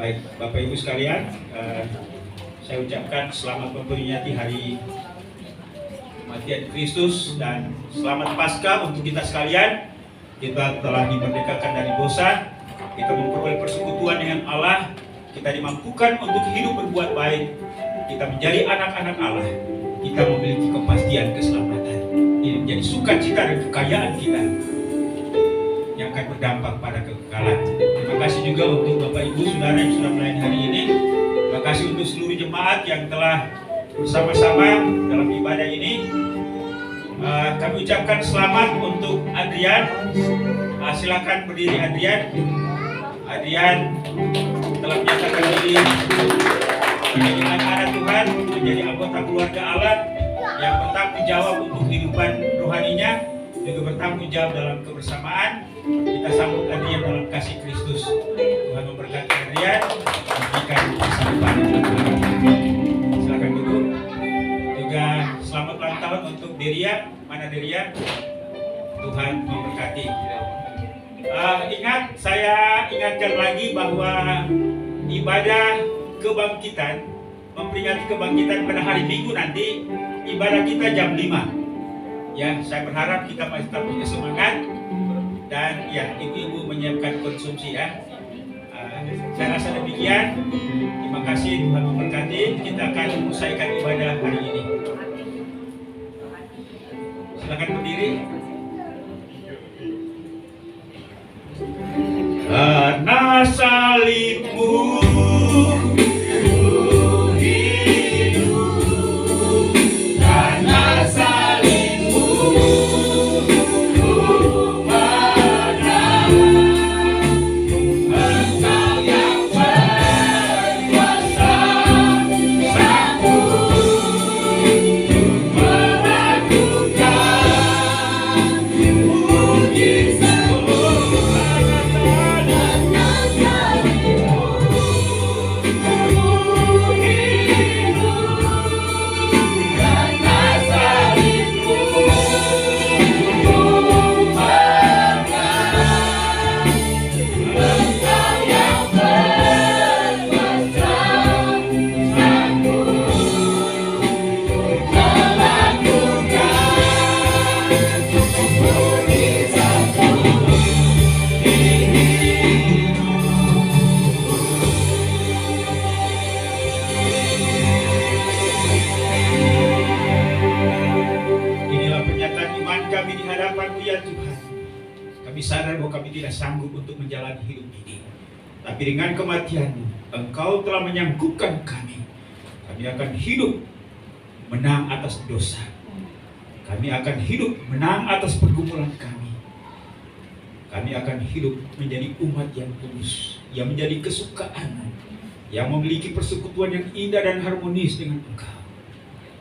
Baik, Bapak Ibu sekalian, saya ucapkan selamat memperingati hari kematian Kristus dan selamat Paskah untuk kita sekalian. Kita telah dimerdekakan dari dosa, kita memperoleh persekutuan dengan Allah, kita dimampukan untuk hidup berbuat baik, kita menjadi anak-anak Allah, kita memiliki kepastian keselamatan. Ini menjadi sukacita dan kekayaan kita yang akan berdampak pada kekekalan. Terima kasih juga untuk Bapak Ibu Saudara yang sudah melayani hari ini. Terima kasih untuk seluruh jemaat yang telah bersama-sama dalam ibadah ini. Kami ucapkan selamat untuk Adrian. Silakan berdiri Adrian. Adrian telah menyatakan diri menjadi anak-anak Tuhan, menjadi anggota keluarga Allah yang bertanggung jawab untuk kehidupan rohaninya, juga bertanggung jawab dalam kebersamaan. Kita sambut Adrian dalam kasih Kristus. Tuhan memberkati Adrian, memberikan kehidupan. Silakan duduk. Juga selamat ulang tahun untuk Deria. Mana Deria? Tuhan memberkati. Ingat, saya ingatkan lagi bahwa ibadah kebangkitan, memperingati kebangkitan pada hari Minggu nanti, ibadah kita jam 5. Ya, saya berharap kita masih tetap punya semangat dan ya, ibu-ibu menyiapkan konsumsi ya. Saya rasa demikian. Terima kasih, Tuhan memberkati. Kita akan selesaikan ibadah hari ini. Silakan berdiri. Karena salibmu sanggup untuk menjalani hidup ini. Tapi dengan kematian-Mu, Engkau telah menyangguhkan kami. Kami akan hidup menang atas dosa. Kami akan hidup menang atas pergumulan kami. Kami akan hidup menjadi umat yang kudus, yang menjadi kesukaan, yang memiliki persekutuan yang indah dan harmonis dengan Engkau.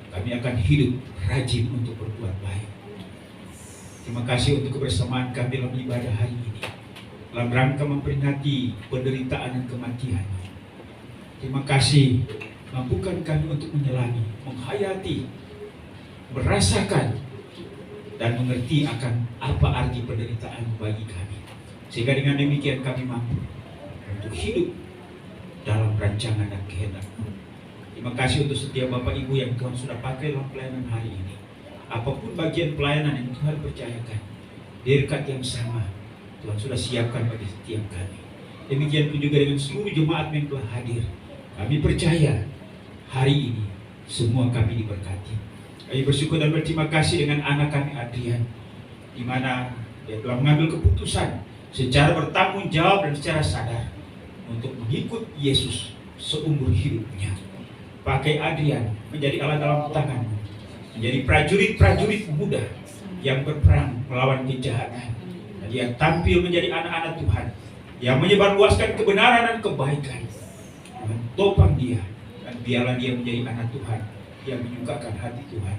Kami akan hidup rajin untuk berbuat baik. Terima kasih untuk kebersamaan kami dalam ibadah hari ini, dalam rangka memperingati penderitaan dan kematian. Terima kasih, mampukan kami untuk menyelami, menghayati, merasakan, dan mengerti akan apa arti penderitaan bagi kami. Sehingga dengan demikian kami mampu untuk hidup dalam rancangan dan kehendak-Mu. Terima kasih untuk setiap Bapak Ibu yang Tuhan sudah pakai dalam pelayanan hari ini. Apapun bagian pelayanan yang Tuhan percayakan, berkat yang sama Tuhan sudah siapkan bagi setiap kami. Demikian pun juga dengan seluruh jemaat yang telah hadir. Kami percaya hari ini semua kami diberkati. Kami bersyukur dan berterima kasih dengan anak kami Adrian, di mana dia telah mengambil keputusan secara bertanggung jawab dan secara sadar untuk mengikut Yesus seumur hidupnya. Pakai Adrian menjadi alat dalam tanganmu, menjadi prajurit-prajurit muda yang berperang melawan kejahatan. Dan dia tampil menjadi anak-anak Tuhan yang menyebarluaskan kebenaran dan kebaikan. Topang dia, dan biarlah dia menjadi anak Tuhan yang menyukakan hati Tuhan.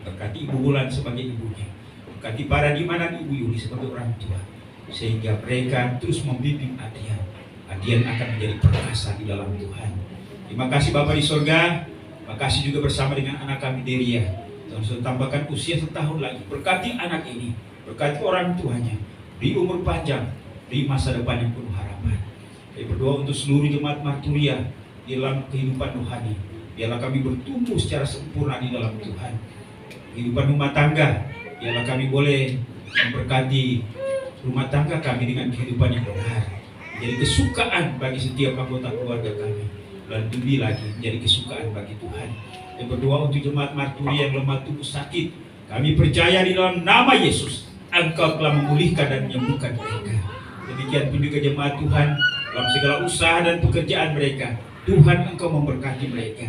Berkati Ibu Wulan sebagai ibunya, berkati para Diman dan Ibu Yuli sebagai orang tua, sehingga mereka terus membimbing Adrian. Adrian akan menjadi perkasa di dalam Tuhan. Terima kasih Bapak di sorga. Terima kasih juga bersama dengan anak kami Deria. Tuhan sudah tambahkan usia setahun lagi. Berkati anak ini, berkati orang tuanya, beri umur panjang, beri masa depan yang penuh harapan. Kami berdoa untuk seluruh jemaat Marturia di dalam kehidupan rohani. Biarlah kami bertumbuh secara sempurna di dalam Tuhan. Kehidupan rumah tangga, biarlah kami boleh memberkati rumah tangga kami dengan kehidupan yang benar, menjadi kesukaan bagi setiap anggota keluarga kami, dan lebih lagi menjadi kesukaan bagi Tuhan. Dan berdoa untuk jemaat Marturia yang lemah tubuh sakit. Kami percaya di dalam nama Yesus, Engkau telah memulihkan dan menyembuhkan mereka. Demikian pun juga jemaat Tuhan dalam segala usaha dan pekerjaan mereka. Tuhan Engkau memberkati mereka.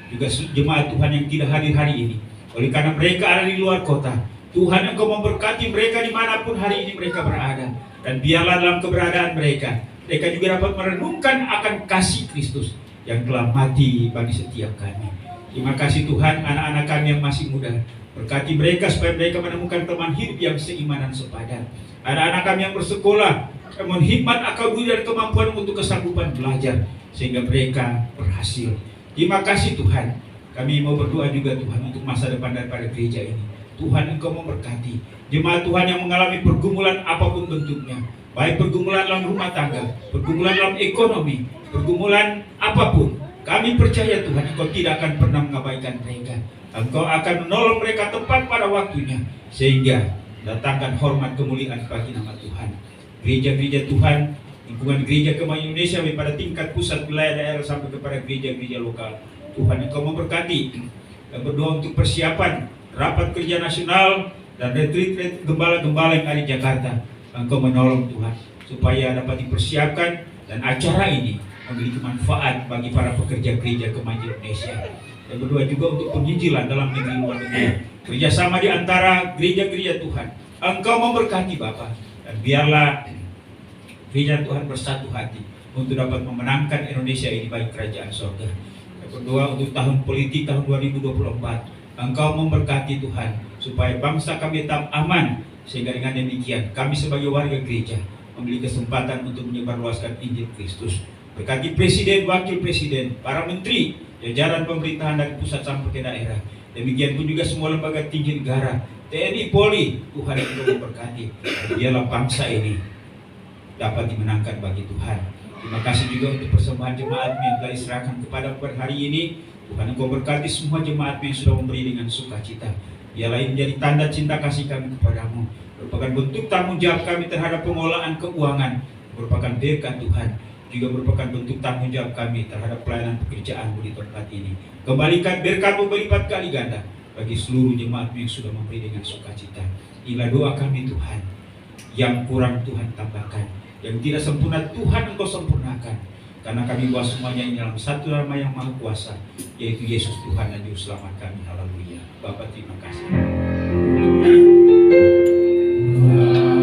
Juga jemaat Tuhan yang tidak hadir hari ini, oleh karena mereka ada di luar kota, Tuhan Engkau memberkati mereka dimanapun hari ini mereka berada. Dan biarlah dalam keberadaan mereka, mereka juga dapat merenungkan akan kasih Kristus yang telah mati bagi setiap kami. Terima kasih Tuhan, anak-anak kami yang masih muda, berkati mereka supaya mereka menemukan teman hidup yang seiman dan sepadan. Anak-anak kami yang bersekolah, menghikmat akal budi dan kemampuan untuk kesanggupan belajar, sehingga mereka berhasil. Terima kasih Tuhan. Kami mau berdoa juga Tuhan untuk masa depan daripada gereja ini. Tuhan Engkau memberkati jemaat Tuhan yang mengalami pergumulan apapun bentuknya, baik pergumulan dalam rumah tangga, pergumulan dalam ekonomi, pergumulan apapun. Kami percaya Tuhan Engkau tidak akan pernah mengabaikan mereka. Engkau akan menolong mereka tepat pada waktunya, sehingga datangkan hormat kemuliaan bagi nama Tuhan. Gereja-gereja Tuhan, lingkungan gereja Kemajuan Indonesia pada tingkat pusat, wilayah, daerah sampai kepada gereja-gereja lokal, Tuhan Engkau memberkati. Dan berdoa untuk persiapan rapat kerja nasional dan retreat gembala-gembala yang ada di Jakarta. Engkau menolong Tuhan supaya dapat dipersiapkan dan acara ini memiliki manfaat bagi para pekerja gereja Kemajuan Indonesia. Dan berdoa juga untuk penginjilan dalam negeri luar negeri, kerjasama di antara gereja-gereja Tuhan. Engkau memberkati Bapa, dan biarlah gereja Tuhan bersatu hati untuk dapat memenangkan Indonesia ini bagi kerajaan surga. Dan berdoa untuk tahun politik tahun 2024. Engkau memberkati Tuhan supaya bangsa kami tetap aman, sehingga dengan demikian kami sebagai warga gereja memiliki kesempatan untuk menyebarluaskan Injil Kristus. Berkati Presiden, Wakil Presiden, para Menteri, jajaran pemerintahan dari pusat sampai ke daerah. Demikian pun juga semua lembaga tinggi negara, TNI, Polri. Tuhan yang memberkati. Biarlah bangsa ini dapat dimenangkan bagi Tuhan. Terima kasih juga untuk persembahan jemaat yang telah diserahkan kepada hari ini. Tuhan Engkau berkati semua jemaat yang sudah memberi dengan sukacita. Biarlah ini menjadi tanda cinta kasih kami kepadamu, merupakan bentuk tanggung jawab kami terhadap pengelolaan keuangan, merupakan berkat Tuhan, juga merupakan bentuk tanggung jawab kami terhadap pelayanan pekerjaanmu di tempat ini. Kembalikan berkat-Mu berlipat kali ganda bagi seluruh jemaat yang sudah memberi dengan sukacita. Inilah doa kami Tuhan. Yang kurang Tuhan tambahkan, yang tidak sempurna Tuhan Engkau sempurnakan. Karena kami bawa semuanya ini dalam satu nama yang maha kuasa, yaitu Yesus Tuhan dan Juru Selamat kami. Haleluya. Bapa, terima kasih. Oh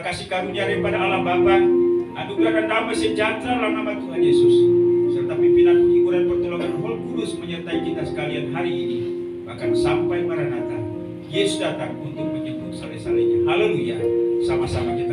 kasih karunia daripada Allah Bapa, anugerah dan damai sejahtera dalam nama Tuhan Yesus, serta pimpinan penghiburan pertolongan Roh Kudus menyertai kita sekalian hari ini, bahkan sampai Maranatha. Yesus datang untuk menjemput saleh-salehnya. Haleluya. Sama-sama kita